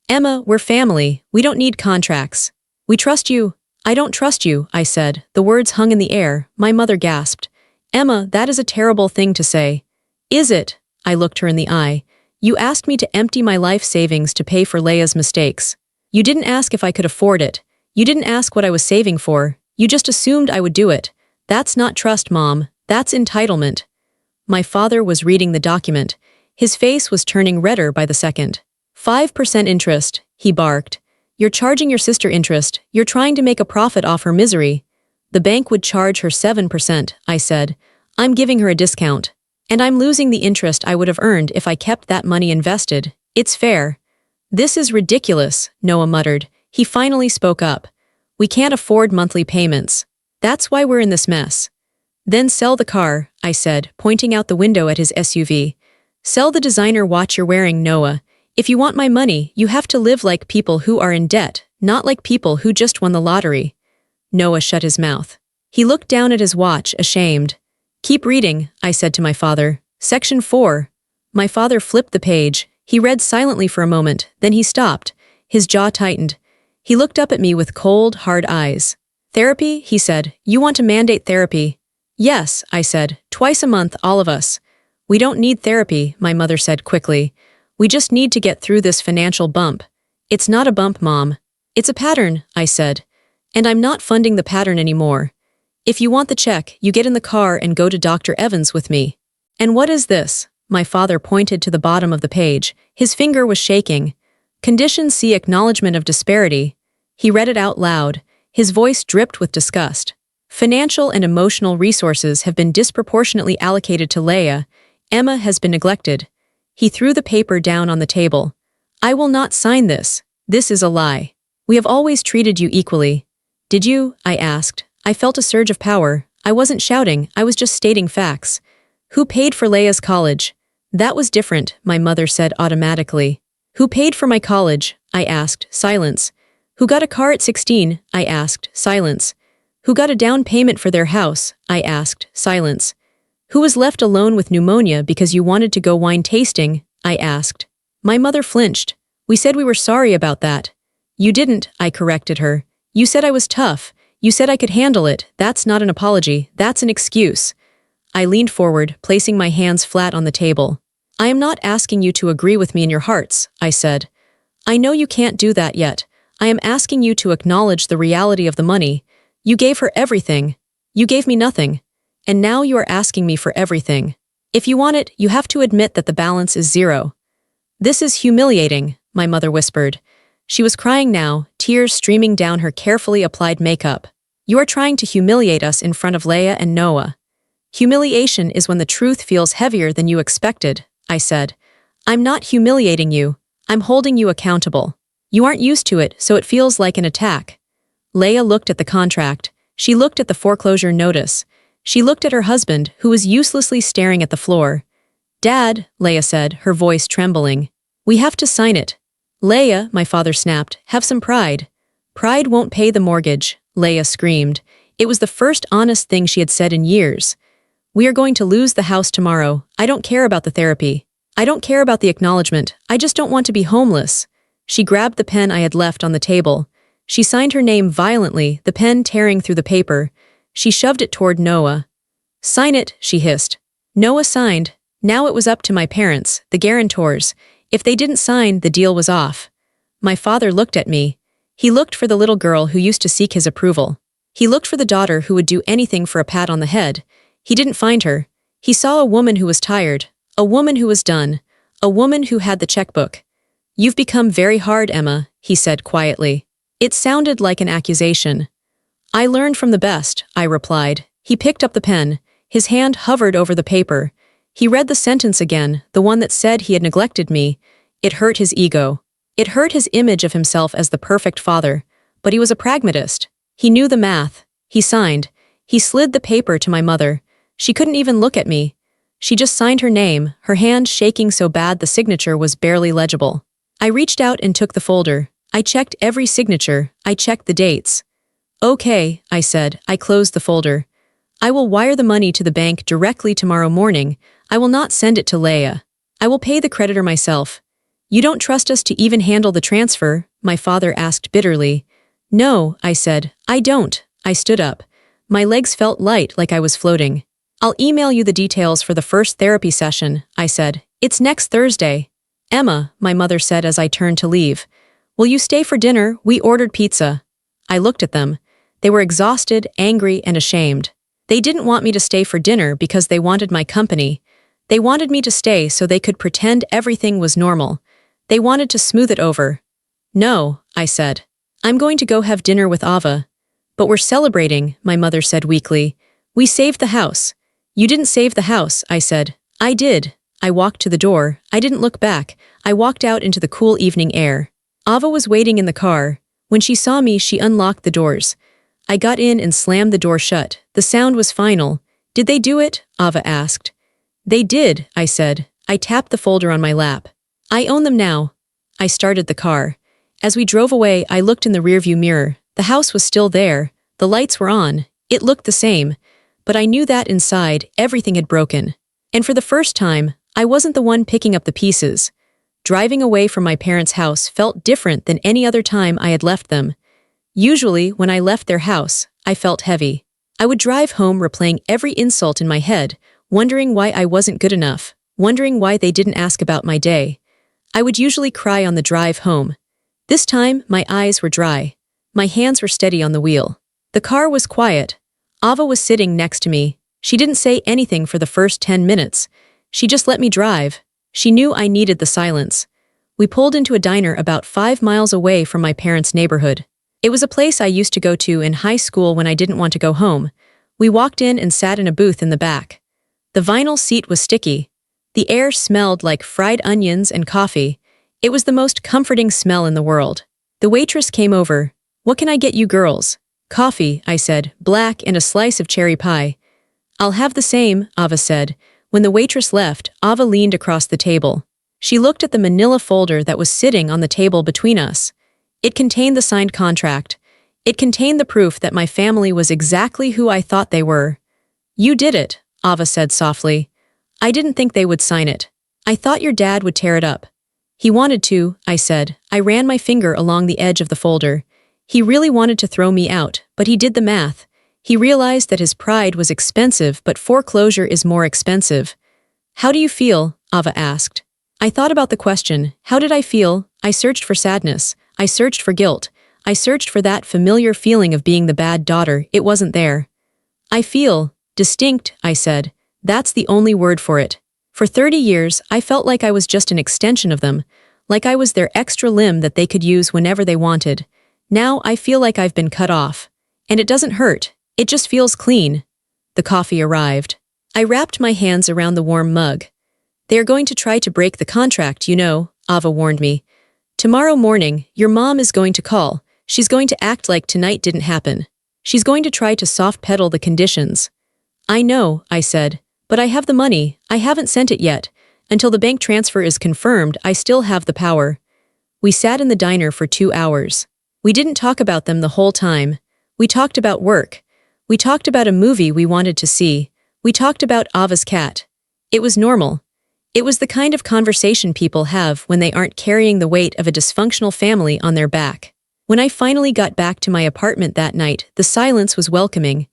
Emma, we're family. We don't need contracts. We trust you. I don't trust you, I said. The words hung in the air. My mother gasped. Emma, that is a terrible thing to say. Is it? I looked her in the eye. You asked me to empty my life savings to pay for Laya's mistakes. You didn't ask if I could afford it. You didn't ask what I was saving for. You just assumed I would do it. That's not trust, Mom. That's entitlement. My father was reading the document. His face was turning redder by the second. 5% interest, he barked. You're charging your sister interest. You're trying to make a profit off her misery. The bank would charge her 7%, I said. I'm giving her a discount. And I'm losing the interest I would have earned if I kept that money invested. It's fair. This is ridiculous, Noah muttered. He finally spoke up. We can't afford monthly payments. That's why we're in this mess. Then sell the car, I said, pointing out the window at his SUV. Sell the designer watch you're wearing, Noah. If you want my money, you have to live like people who are in debt, not like people who just won the lottery. Noah shut his mouth. He looked down at his watch, ashamed. Keep reading, I said to my father. Section 4. My father flipped the page. He read silently for a moment, then he stopped. His jaw tightened. He looked up at me with cold, hard eyes. Therapy, he said. You want to mandate therapy? Yes, I said. Twice a month, all of us. We don't need therapy, my mother said quickly. We just need to get through this financial bump. It's not a bump, Mom. It's a pattern, I said. And I'm not funding the pattern anymore. If you want the check, you get in the car and go to Dr. Evans with me. And what is this? My father pointed to the bottom of the page. His finger was shaking. Condition C, acknowledgement of disparity. He read it out loud. His voice dripped with disgust. Financial and emotional resources have been disproportionately allocated to Laya. Emma has been neglected. He threw the paper down on the table. I will not sign this. This is a lie. We have always treated you equally. Did you? I asked. I felt a surge of power. I wasn't shouting, I was just stating facts. Who paid for Laya's college? That was different, my mother said automatically. Who paid for my college? I asked. Silence. Who got a car at 16? I asked. Silence. Who got a down payment for their house? I asked. Silence. Who was left alone with pneumonia because you wanted to go wine tasting? I asked. My mother flinched. We said we were sorry about that. You didn't, I corrected her. You said I was tough. You said I could handle it. That's not an apology. That's an excuse. I leaned forward, placing my hands flat on the table. I am not asking you to agree with me in your hearts, I said. I know you can't do that yet. I am asking you to acknowledge the reality of the money. You gave her everything. You gave me nothing. And now you are asking me for everything. If you want it, you have to admit that the balance is zero. This is humiliating, my mother whispered. She was crying now, tears streaming down her carefully applied makeup. You are trying to humiliate us in front of Laya and Noah. Humiliation is when the truth feels heavier than you expected, I said. I'm not humiliating you. I'm holding you accountable. You aren't used to it, so it feels like an attack. Laya looked at the contract. She looked at the foreclosure notice. She looked at her husband, who was uselessly staring at the floor. Dad, Laya said, her voice trembling. We have to sign it. Laya, my father snapped, have some pride. Pride won't pay the mortgage, Laya screamed. It was the first honest thing she had said in years. We are going to lose the house tomorrow. I don't care about the therapy. I don't care about the acknowledgement. I just don't want to be homeless. She grabbed the pen I had left on the table. She signed her name violently, the pen tearing through the paper. She shoved it toward Noah. Sign it, she hissed. Noah signed. Now it was up to my parents, the guarantors. If they didn't sign, the deal was off. My father looked at me. He looked for the little girl who used to seek his approval. He looked for the daughter who would do anything for a pat on the head. He didn't find her. He saw a woman who was tired, a woman who was done, a woman who had the checkbook. You've become very hard, Emma, he said quietly. It sounded like an accusation. I learned from the best, I replied. He picked up the pen. His hand hovered over the paper. He read the sentence again, the one that said he had neglected me. It hurt his ego. It hurt his image of himself as the perfect father. But he was a pragmatist. He knew the math. He signed. He slid the paper to my mother. She couldn't even look at me. She just signed her name, her hand shaking so bad the signature was barely legible. I reached out and took the folder. I checked every signature. I checked the dates. Okay, I said. I closed the folder. I will wire the money to the bank directly tomorrow morning. I will not send it to Laya. I will pay the creditor myself. You don't trust us to even handle the transfer? My father asked bitterly. No, I said. I don't. I stood up. My legs felt light like I was floating. I'll email you the details for the first therapy session, I said. It's next Thursday. Emma, my mother said as I turned to leave. Will you stay for dinner? We ordered pizza. I looked at them. They were exhausted, angry, and ashamed. They didn't want me to stay for dinner because they wanted my company. They wanted me to stay so they could pretend everything was normal. They wanted to smooth it over. No, I said. I'm going to go have dinner with Ava. But we're celebrating, my mother said weakly. We saved the house. You didn't save the house, I said. I did. I walked to the door. I didn't look back. I walked out into the cool evening air. Ava was waiting in the car. When she saw me, she unlocked the doors. I got in and slammed the door shut. The sound was final. Did they do it? Ava asked. They did, I said. I tapped the folder on my lap. I own them now. I started the car. As we drove away, I looked in the rearview mirror. The house was still there. The lights were on. It looked the same. But I knew that inside, everything had broken. And for the first time, I wasn't the one picking up the pieces. Driving away from my parents' house felt different than any other time I had left them. Usually, when I left their house, I felt heavy. I would drive home replaying every insult in my head, wondering why I wasn't good enough, wondering why they didn't ask about my day. I would usually cry on the drive home. This time, my eyes were dry. My hands were steady on the wheel. The car was quiet. Ava was sitting next to me. She didn't say anything for the first 10 minutes. She just let me drive. She knew I needed the silence. We pulled into a diner about 5 miles away from my parents' neighborhood. It was a place I used to go to in high school when I didn't want to go home. We walked in and sat in a booth in the back. The vinyl seat was sticky. The air smelled like fried onions and coffee. It was the most comforting smell in the world. The waitress came over. "What can I get you girls?" "Coffee," I said, "black and a slice of cherry pie." "I'll have the same," Ava said. When the waitress left, Ava leaned across the table. She looked at the manila folder that was sitting on the table between us. It contained the signed contract. It contained the proof that my family was exactly who I thought they were. "You did it," Ava said softly. "I didn't think they would sign it. I thought your dad would tear it up." "He wanted to," I said. I ran my finger along the edge of the folder. "He really wanted to throw me out, but he did the math. He realized that his pride was expensive, but foreclosure is more expensive." "How do you feel?" Ava asked. I thought about the question. How did I feel? I searched for sadness. I searched for guilt. I searched for that familiar feeling of being the bad daughter. It wasn't there. "I feel distinct," I said. "That's the only word for it. For 30 years, I felt like I was just an extension of them, like I was their extra limb that they could use whenever they wanted. Now I feel like I've been cut off. And it doesn't hurt. It just feels clean." The coffee arrived. I wrapped my hands around the warm mug. "They are going to try to break the contract, you know," Ava warned me. "Tomorrow morning, your mom is going to call. She's going to act like tonight didn't happen. She's going to try to soft-pedal the conditions." "I know," I said, "but I have the money. I haven't sent it yet. Until the bank transfer is confirmed, I still have the power." We sat in the diner for 2 hours. We didn't talk about them the whole time. We talked about work. We talked about a movie we wanted to see. We talked about Ava's cat. It was normal. It was the kind of conversation people have when they aren't carrying the weight of a dysfunctional family on their back. When I finally got back to my apartment that night, the silence was welcoming.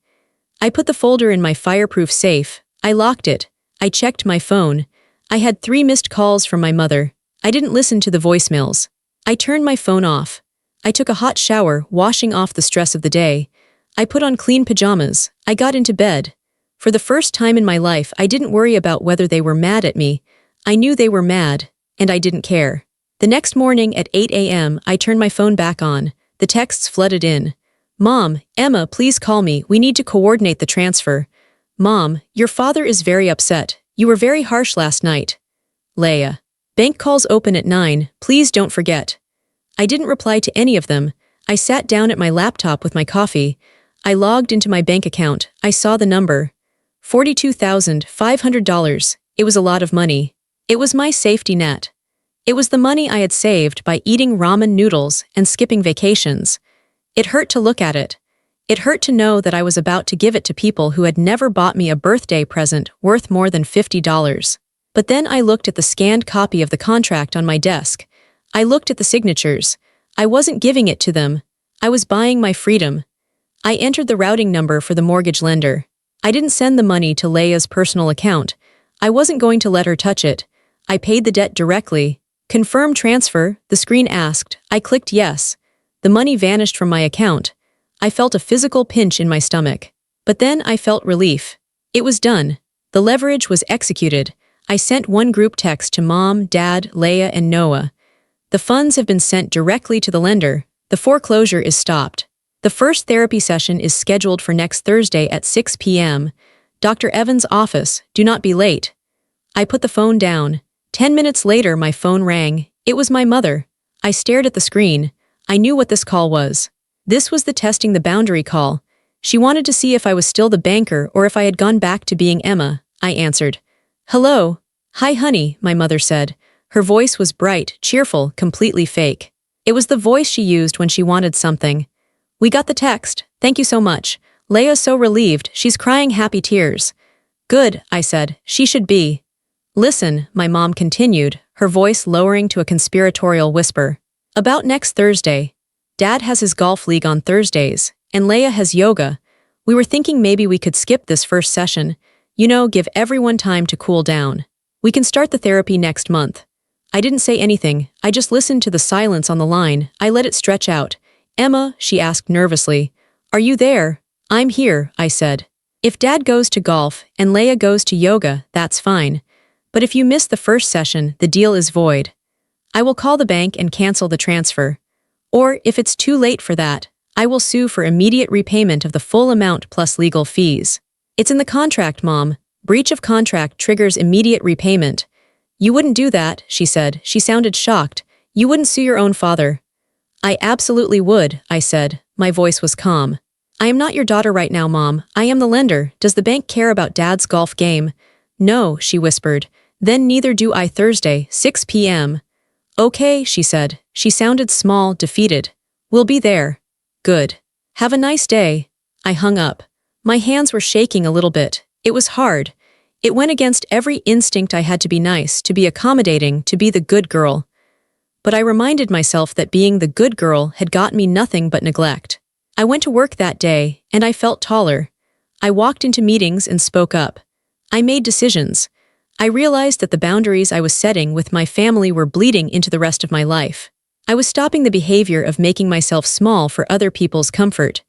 I put the folder in my fireproof safe. I locked it. I checked my phone. I had 3 missed calls from my mother. I didn't listen to the voicemails. I turned my phone off. I took a hot shower, washing off the stress of the day. I put on clean pajamas. I got into bed. For the first time in my life, I didn't worry about whether they were mad at me. I knew they were mad, and I didn't care. The next morning at 8 a.m., I turned my phone back on. The texts flooded in. "Mom, Emma, please call me. We need to coordinate the transfer." "Mom, your father is very upset. You were very harsh last night." "Laya, bank calls open at 9. Please don't forget." I didn't reply to any of them. I sat down at my laptop with my coffee. I logged into my bank account. I saw the number. $42,500. It was a lot of money. It was my safety net. It was the money I had saved by eating ramen noodles and skipping vacations. It hurt to look at it. It hurt to know that I was about to give it to people who had never bought me a birthday present worth more than $50. But then I looked at the scanned copy of the contract on my desk. I looked at the signatures. I wasn't giving it to them. I was buying my freedom. I entered the routing number for the mortgage lender. I didn't send the money to Laya's personal account. I wasn't going to let her touch it. I paid the debt directly. "Confirm transfer," the screen asked. I clicked yes. The money vanished from my account. I felt a physical pinch in my stomach. But then I felt relief. It was done. The leverage was executed. I sent one group text to Mom, Dad, Laya, and Noah. The funds have been sent directly to the lender. The foreclosure is stopped. The first therapy session is scheduled for next Thursday at 6 p.m. Dr. Evans' office. Do not be late. I put the phone down. 10 minutes later, my phone rang. It was my mother. I stared at the screen. I knew what this call was. This was the testing the boundary call. She wanted to see if I was still the banker or if I had gone back to being Emma. I answered. "Hello." "Hi, honey," my mother said. Her voice was bright, cheerful, completely fake. It was the voice she used when she wanted something. "We got the text. Thank you so much. Laya's so relieved. She's crying happy tears." "Good," I said. "She should be." "Listen," my mom continued, her voice lowering to a conspiratorial whisper. About next Thursday. Dad has his golf league on Thursdays, and Laya has yoga. We were thinking maybe we could skip this first session. Give everyone time to cool down. We can start the therapy next month. I didn't say anything, I just listened to the silence on the line. I let it stretch out. Emma, she asked nervously. Are you there? I'm here, I said. If Dad goes to golf and Laya goes to yoga, that's fine. But if you miss the first session, the deal is void. I will call the bank and cancel the transfer. Or, if it's too late for that, I will sue for immediate repayment of the full amount plus legal fees. It's in the contract, Mom. Breach of contract triggers immediate repayment. You wouldn't do that, she said. She sounded shocked. You wouldn't sue your own father. I absolutely would, I said. My voice was calm. I am not your daughter right now, Mom. I am the lender. Does the bank care about Dad's golf game? No, she whispered. Then neither do I. Thursday, 6 p.m. Okay, she said. She sounded small, defeated. We'll be there. Good. Have a nice day. I hung up. My hands were shaking a little bit. It was hard. It went against every instinct. I had to be nice, to be accommodating, to be the good girl. But I reminded myself that being the good girl had got me nothing but neglect. I went to work that day, and I felt taller. I walked into meetings and spoke up. I made decisions. I realized that the boundaries I was setting with my family were bleeding into the rest of my life. I was stopping the behavior of making myself small for other people's comfort.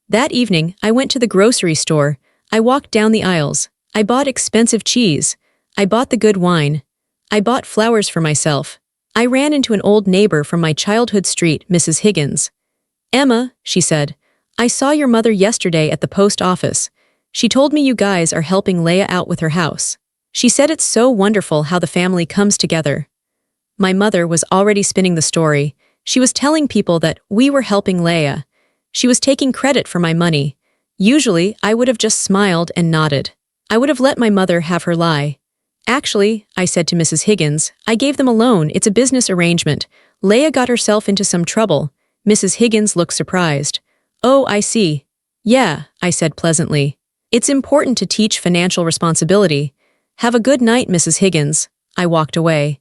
That evening, I went to the grocery store. I walked down the aisles. I bought expensive cheese. I bought the good wine. I bought flowers for myself. I ran into an old neighbor from my childhood street, Mrs. Higgins. Emma, she said, I saw your mother yesterday at the post office. She told me you guys are helping Laya out with her house. She said it's so wonderful how the family comes together. My mother was already spinning the story. She was telling people that we were helping Laya. She was taking credit for my money. Usually, I would have just smiled and nodded. I would have let my mother have her lie. Actually, I said to Mrs. Higgins, I gave them a loan. It's a business arrangement. Laya got herself into some trouble. Mrs. Higgins looked surprised. Oh, I see. Yeah, I said pleasantly. It's important to teach financial responsibility. Have a good night, Mrs. Higgins. I walked away.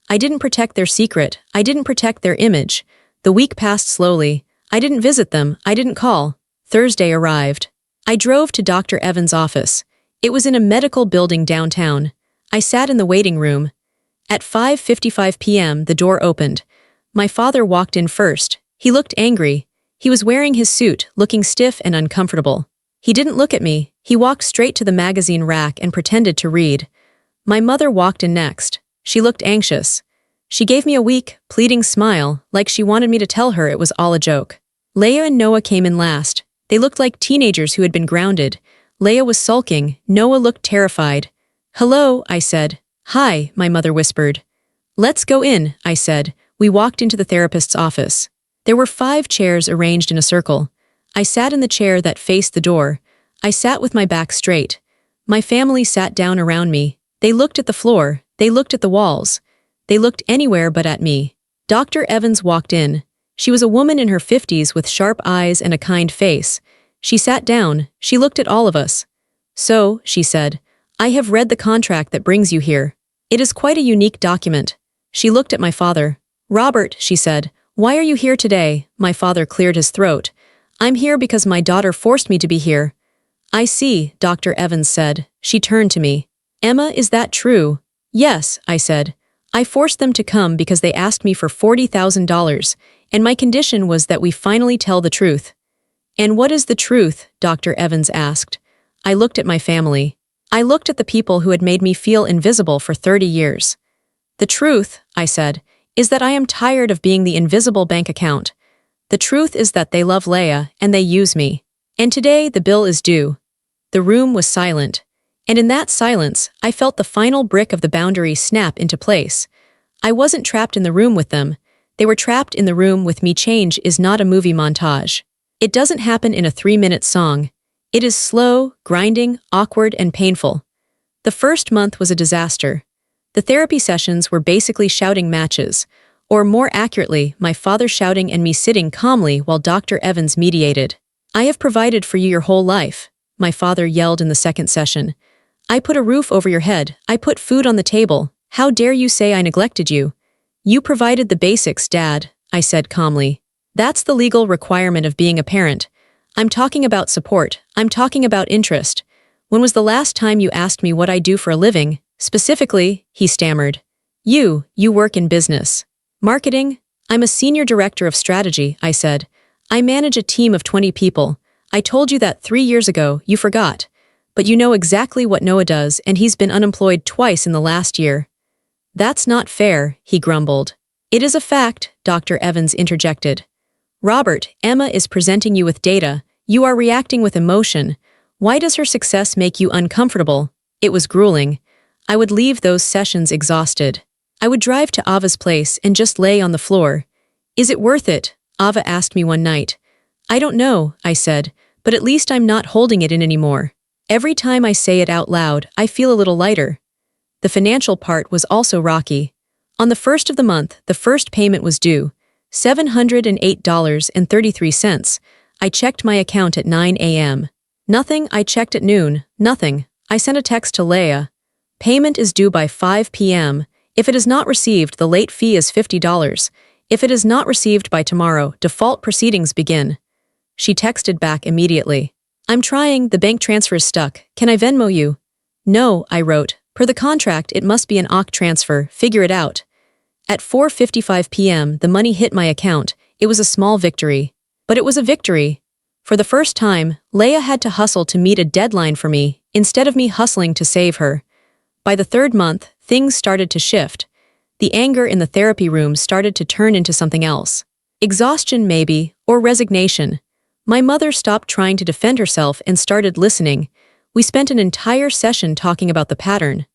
I didn't protect their secret. I didn't protect their image. The week passed slowly. I didn't visit them. I didn't call. Thursday arrived. I drove to Dr. Evans' office. It was in a medical building downtown. I sat in the waiting room. At 5:55 p.m., the door opened. My father walked in first. He looked angry. He was wearing his suit, looking stiff and uncomfortable. He didn't look at me. He walked straight to the magazine rack and pretended to read. My mother walked in next. She looked anxious. She gave me a weak, pleading smile, like she wanted me to tell her it was all a joke. Laya and Noah came in last. They looked like teenagers who had been grounded. Laya was sulking. Noah looked terrified. Hello, I said. Hi, my mother whispered. Let's go in, I said. We walked into the therapist's office. There were 5 chairs arranged in a circle. I sat in the chair that faced the door. I sat with my back straight. My family sat down around me. They looked at the floor. They looked at the walls. They looked anywhere but at me. Dr. Evans walked in. She was a woman in her 50s with sharp eyes and a kind face. She sat down. She looked at all of us. So, she said, I have read the contract that brings you here. It is quite a unique document. She looked at my father. Robert, she said, why are you here today? My father cleared his throat. I'm here because my daughter forced me to be here. I see, Dr. Evans said. She turned to me. Emma, is that true? Yes, I said. I forced them to come because they asked me for $40,000, and my condition was that we finally tell the truth. And what is the truth? Dr. Evans asked. I looked at my family. I looked at the people who had made me feel invisible for 30 years. The truth, I said, is that I am tired of being the invisible bank account. The truth is that they love Laya and they use me. And today the bill is due. The room was silent. And in that silence, I felt the final brick of the boundary snap into place. I wasn't trapped in the room with them. They were trapped in the room with me. Change is not a movie montage. It doesn't happen in a 3-minute song. It is slow, grinding, awkward, and painful. The first month was a disaster. The therapy sessions were basically shouting matches, or more accurately, my father shouting and me sitting calmly while Dr. Evans mediated. I have provided for you your whole life, my father yelled in the second session. I put a roof over your head. I put food on the table. How dare you say I neglected you? You provided the basics, Dad, I said calmly. That's the legal requirement of being a parent. I'm talking about support. I'm talking about interest. When was the last time you asked me what I do for a living? Specifically, he stammered. You work in business. Marketing? I'm a senior director of strategy, I said. I manage a team of 20 people. I told you that 3 years ago, you forgot. But you know exactly what Noah does, and he's been unemployed twice in the last year. That's not fair, he grumbled. It is a fact, Dr. Evans interjected. Robert, Emma is presenting you with data. You are reacting with emotion. Why does her success make you uncomfortable? It was grueling. I would leave those sessions exhausted. I would drive to Ava's place and just lay on the floor. Is it worth it? Ava asked me one night. I don't know, I said, but at least I'm not holding it in anymore. Every time I say it out loud, I feel a little lighter. The financial part was also rocky. On the first of the month, the first payment was due, $708.33. I checked my account at 9 a.m. Nothing. I checked at noon. Nothing. I sent a text to Laya. Payment is due by 5 p.m. If it is not received, the late fee is $50. If it is not received by tomorrow, default proceedings begin. She texted back immediately. I'm trying, the bank transfer is stuck. Can I Venmo you? No, I wrote. Per the contract, it must be an OC transfer. Figure it out. At 4:55 p.m., the money hit my account. It was a small victory. But it was a victory. For the first time, Laya had to hustle to meet a deadline for me, instead of me hustling to save her. By the third month, things started to shift. The anger in the therapy room started to turn into something else. Exhaustion maybe, or resignation. My mother stopped trying to defend herself and started listening. We spent an entire session talking about the pattern.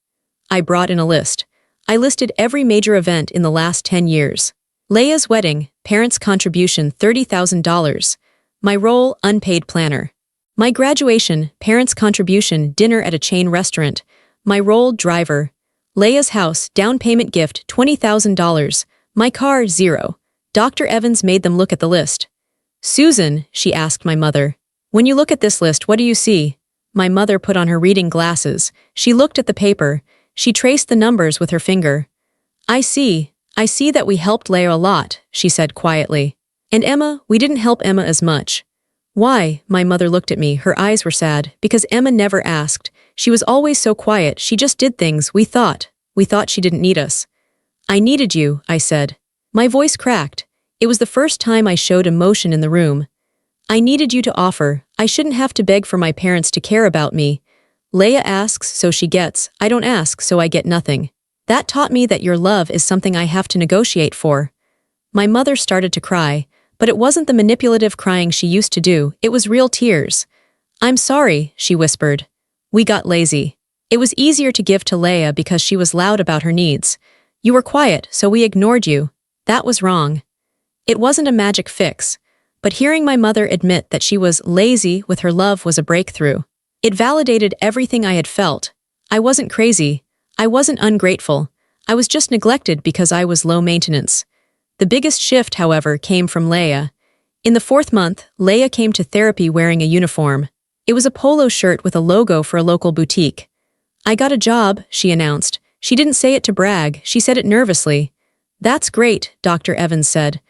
I brought in a list. I listed every major event in the last 10 years. Laya's wedding, parents' contribution $30,000. My role, unpaid planner. My graduation, parents' contribution, dinner at a chain restaurant. My role, driver. Laya's house, down payment gift, $20,000. My car, $0. Dr. Evans made them look at the list. Susan, she asked my mother, when you look at this list, what do you see? My mother put on her reading glasses. She looked at the paper. She traced the numbers with her finger. I see that we helped Laya a lot, she said quietly. And Emma, we didn't help Emma as much. Why? My mother looked at me. Her eyes were sad, because Emma never asked. She was always so quiet. She just did things. We thought she didn't need us. I needed you, I said. My voice cracked. It was the first time I showed emotion in the room. I needed you to offer. I shouldn't have to beg for my parents to care about me. Laya asks, so she gets. I don't ask, so I get nothing. That taught me that your love is something I have to negotiate for. My mother started to cry, but it wasn't the manipulative crying she used to do. It was real tears. I'm sorry, she whispered. We got lazy. It was easier to give to Laya because she was loud about her needs. You were quiet, so we ignored you. That was wrong. It wasn't a magic fix, but hearing my mother admit that she was lazy with her love was a breakthrough. It validated everything I had felt. I wasn't crazy. I wasn't ungrateful. I was just neglected because I was low maintenance. The biggest shift, however, came from Laya. In the 4th month, Laya came to therapy wearing a uniform. It was a polo shirt with a logo for a local boutique. I got a job, she announced. She didn't say it to brag, she said it nervously. That's great, Dr. Evans said.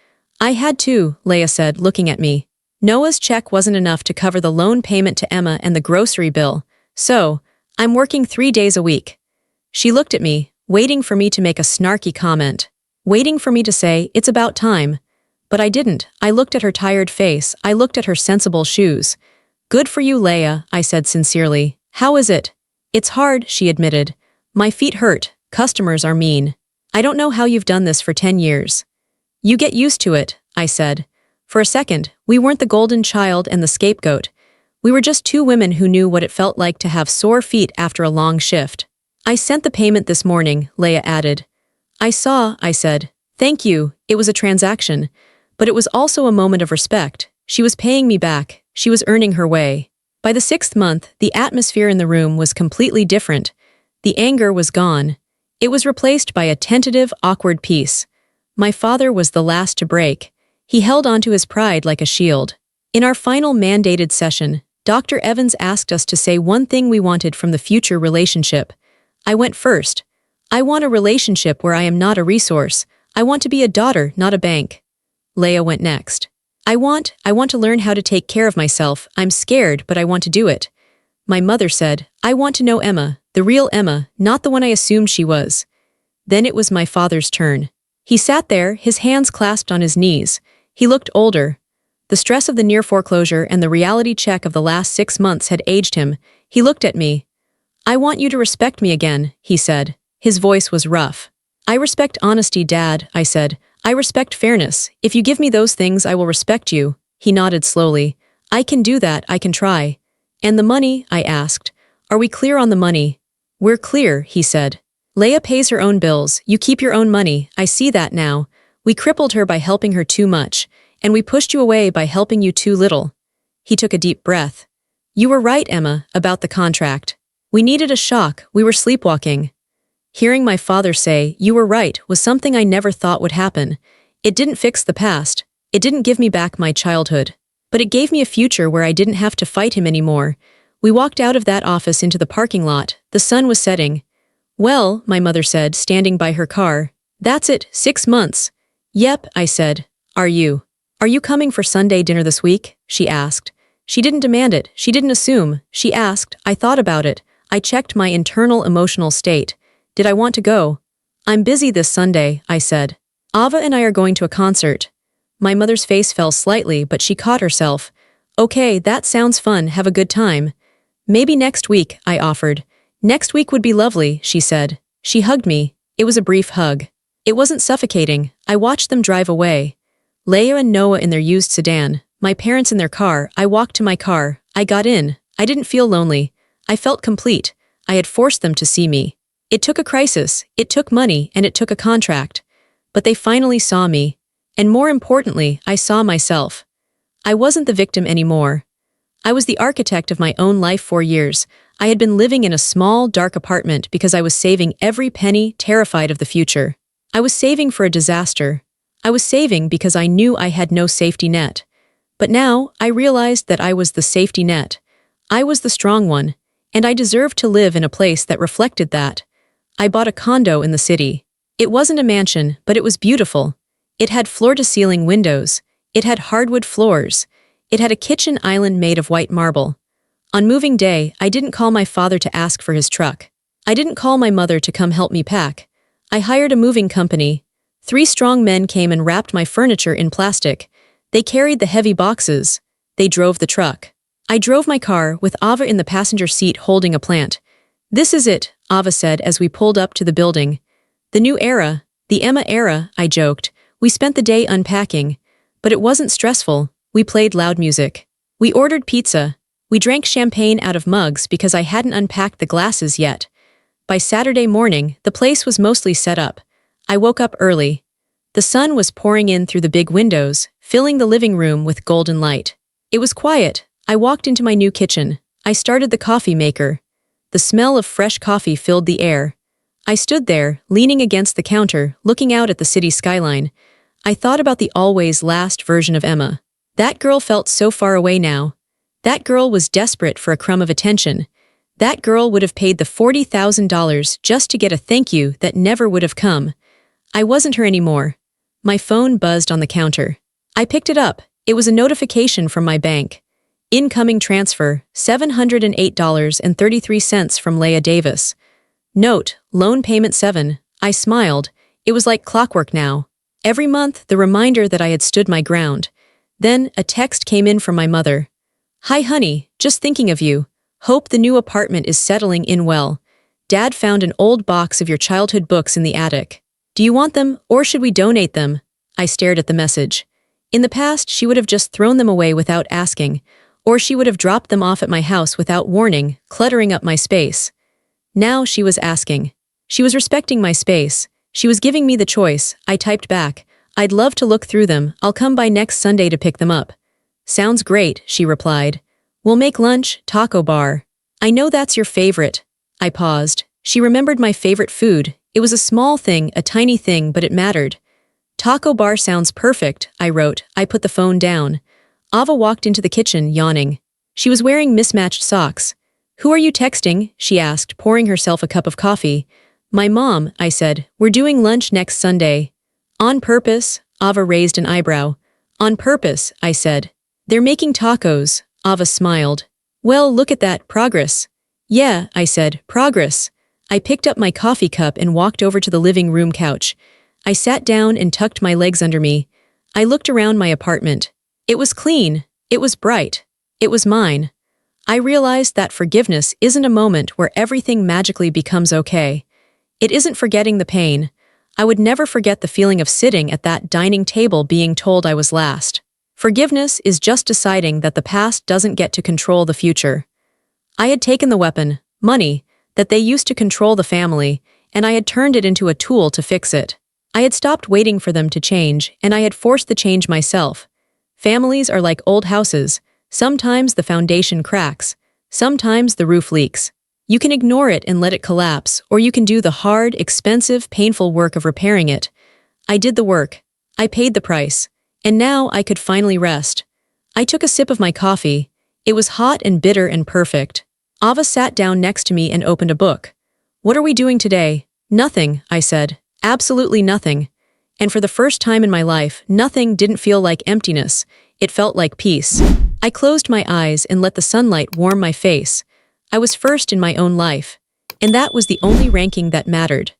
I had to, Laya said, looking at me. Noah's check wasn't enough to cover the loan payment to Emma and the grocery bill, so I'm working 3 days a week. She looked at me, waiting for me to make a snarky comment, waiting for me to say, it's about time. But I didn't. I looked at her tired face. I looked at her sensible shoes. Good for you, Laya, I said sincerely. How is it? It's hard, she admitted. My feet hurt. Customers are mean. I don't know how you've done this for 10 years. You get used to it, I said. For a second, we weren't the golden child and the scapegoat. We were just 2 women who knew what it felt like to have sore feet after a long shift. I sent the payment this morning, Laya added. I saw, I said. Thank you, it was a transaction. But it was also a moment of respect. She was paying me back. She was earning her way. By the 6th month, the atmosphere in the room was completely different. The anger was gone. It was replaced by a tentative, awkward peace. My father was the last to break. He held onto his pride like a shield. In our final mandated session, Dr. Evans asked us to say one thing we wanted from the future relationship. I went first. I want a relationship where I am not a resource. I want to be a daughter, not a bank. Laya went next. I want to learn how to take care of myself. I'm scared, but I want to do it. My mother said, I want to know Emma, the real Emma, not the one I assumed she was. Then it was my father's turn. He sat there, his hands clasped on his knees. He looked older. The stress of the near foreclosure and the reality check of the last 6 months had aged him. He looked at me. I want you to respect me again, he said. His voice was rough. I respect honesty, Dad, I said. I respect fairness. If you give me those things, I will respect you. He nodded slowly. I can do that, I can try. And the money, I asked. Are we clear on the money? We're clear, he said. Laya pays her own bills, you keep your own money, I see that now. We crippled her by helping her too much, and we pushed you away by helping you too little. He took a deep breath. You were right, Emma, about the contract. We needed a shock, we were sleepwalking. Hearing my father say, you were right, was something I never thought would happen. It didn't fix the past. It didn't give me back my childhood. But it gave me a future where I didn't have to fight him anymore. We walked out of that office into the parking lot. The sun was setting. Well, my mother said, standing by her car. That's it, 6 months. Yep, I said. Are you coming for Sunday dinner this week? She asked. She didn't demand it. She didn't assume. She asked. I thought about it. I checked my internal emotional state. Did I want to go? I'm busy this Sunday, I said. Ava and I are going to a concert. My mother's face fell slightly, but she caught herself. Okay, that sounds fun, have a good time. Maybe next week, I offered. Next week would be lovely, she said. She hugged me. It was a brief hug. It wasn't suffocating. I watched them drive away. Laya and Noah in their used sedan, my parents in their car. I walked to my car. I got in. I didn't feel lonely. I felt complete. I had forced them to see me. It took a crisis, it took money, and it took a contract. But they finally saw me. And more importantly, I saw myself. I wasn't the victim anymore. I was the architect of my own life for years. I had been living in a small, dark apartment because I was saving every penny, terrified of the future. I was saving for a disaster. I was saving because I knew I had no safety net. But now, I realized that I was the safety net. I was the strong one, and I deserved to live in a place that reflected that. I bought a condo in the city. It wasn't a mansion, but it was beautiful. It had floor-to-ceiling windows. It had hardwood floors. It had a kitchen island made of white marble. On moving day, I didn't call my father to ask for his truck. I didn't call my mother to come help me pack. I hired a moving company. 3 strong men came and wrapped my furniture in plastic. They carried the heavy boxes. They drove the truck. I drove my car, with Ava in the passenger seat holding a plant. This is it, Ava said as we pulled up to the building. The new era, the Emma era, I joked. We spent the day unpacking. But it wasn't stressful. We played loud music. We ordered pizza. We drank champagne out of mugs because I hadn't unpacked the glasses yet. By Saturday morning, the place was mostly set up. I woke up early. The sun was pouring in through the big windows, filling the living room with golden light. It was quiet. I walked into my new kitchen. I started the coffee maker. The smell of fresh coffee filled the air. I stood there, leaning against the counter, looking out at the city skyline. I thought about the always last version of Emma. That girl felt so far away now. That girl was desperate for a crumb of attention. That girl would have paid the $40,000 just to get a thank you that never would have come. I wasn't her anymore. My phone buzzed on the counter. I picked it up. It was a notification from my bank. Incoming transfer, $708.33 from Laya Davis. Note, loan payment 7. I smiled. It was like clockwork now. Every month, the reminder that I had stood my ground. Then, a text came in from my mother. Hi honey, just thinking of you. Hope the new apartment is settling in well. Dad found an old box of your childhood books in the attic. Do you want them, or should we donate them? I stared at the message. In the past, she would have just thrown them away without asking, or she would have dropped them off at my house without warning, cluttering up my space. Now she was asking. She was respecting my space. She was giving me the choice. I typed back. I'd love to look through them. I'll come by next Sunday to pick them up. Sounds great, she replied. We'll make lunch, taco bar. I know that's your favorite. I paused. She remembered my favorite food. It was a small thing, a tiny thing, but it mattered. Taco bar sounds perfect, I wrote. I put the phone down. Ava walked into the kitchen, yawning. She was wearing mismatched socks. Who are you texting? She asked, pouring herself a cup of coffee. My mom, I said, we're doing lunch next Sunday. On purpose, Ava raised an eyebrow. On purpose, I said. They're making tacos, Ava smiled. Well, look at that, progress. Yeah, I said, progress. I picked up my coffee cup and walked over to the living room couch. I sat down and tucked my legs under me. I looked around my apartment. It was clean. It was bright. It was mine. I realized that forgiveness isn't a moment where everything magically becomes okay. It isn't forgetting the pain. I would never forget the feeling of sitting at that dining table being told I was last. Forgiveness is just deciding that the past doesn't get to control the future. I had taken the weapon, money, that they used to control the family, and I had turned it into a tool to fix it. I had stopped waiting for them to change, and I had forced the change myself. Families are like old houses. Sometimes the foundation cracks. Sometimes the roof leaks. You can ignore it and let it collapse, or you can do the hard, expensive, painful work of repairing it. I did the work. I paid the price. And now I could finally rest. I took a sip of my coffee. It was hot and bitter and perfect. Ava sat down next to me and opened a book. What are we doing today? Nothing, I said. Absolutely nothing. And for the first time in my life, nothing didn't feel like emptiness. It felt like peace. I closed my eyes and let the sunlight warm my face. I was first in my own life. And that was the only ranking that mattered.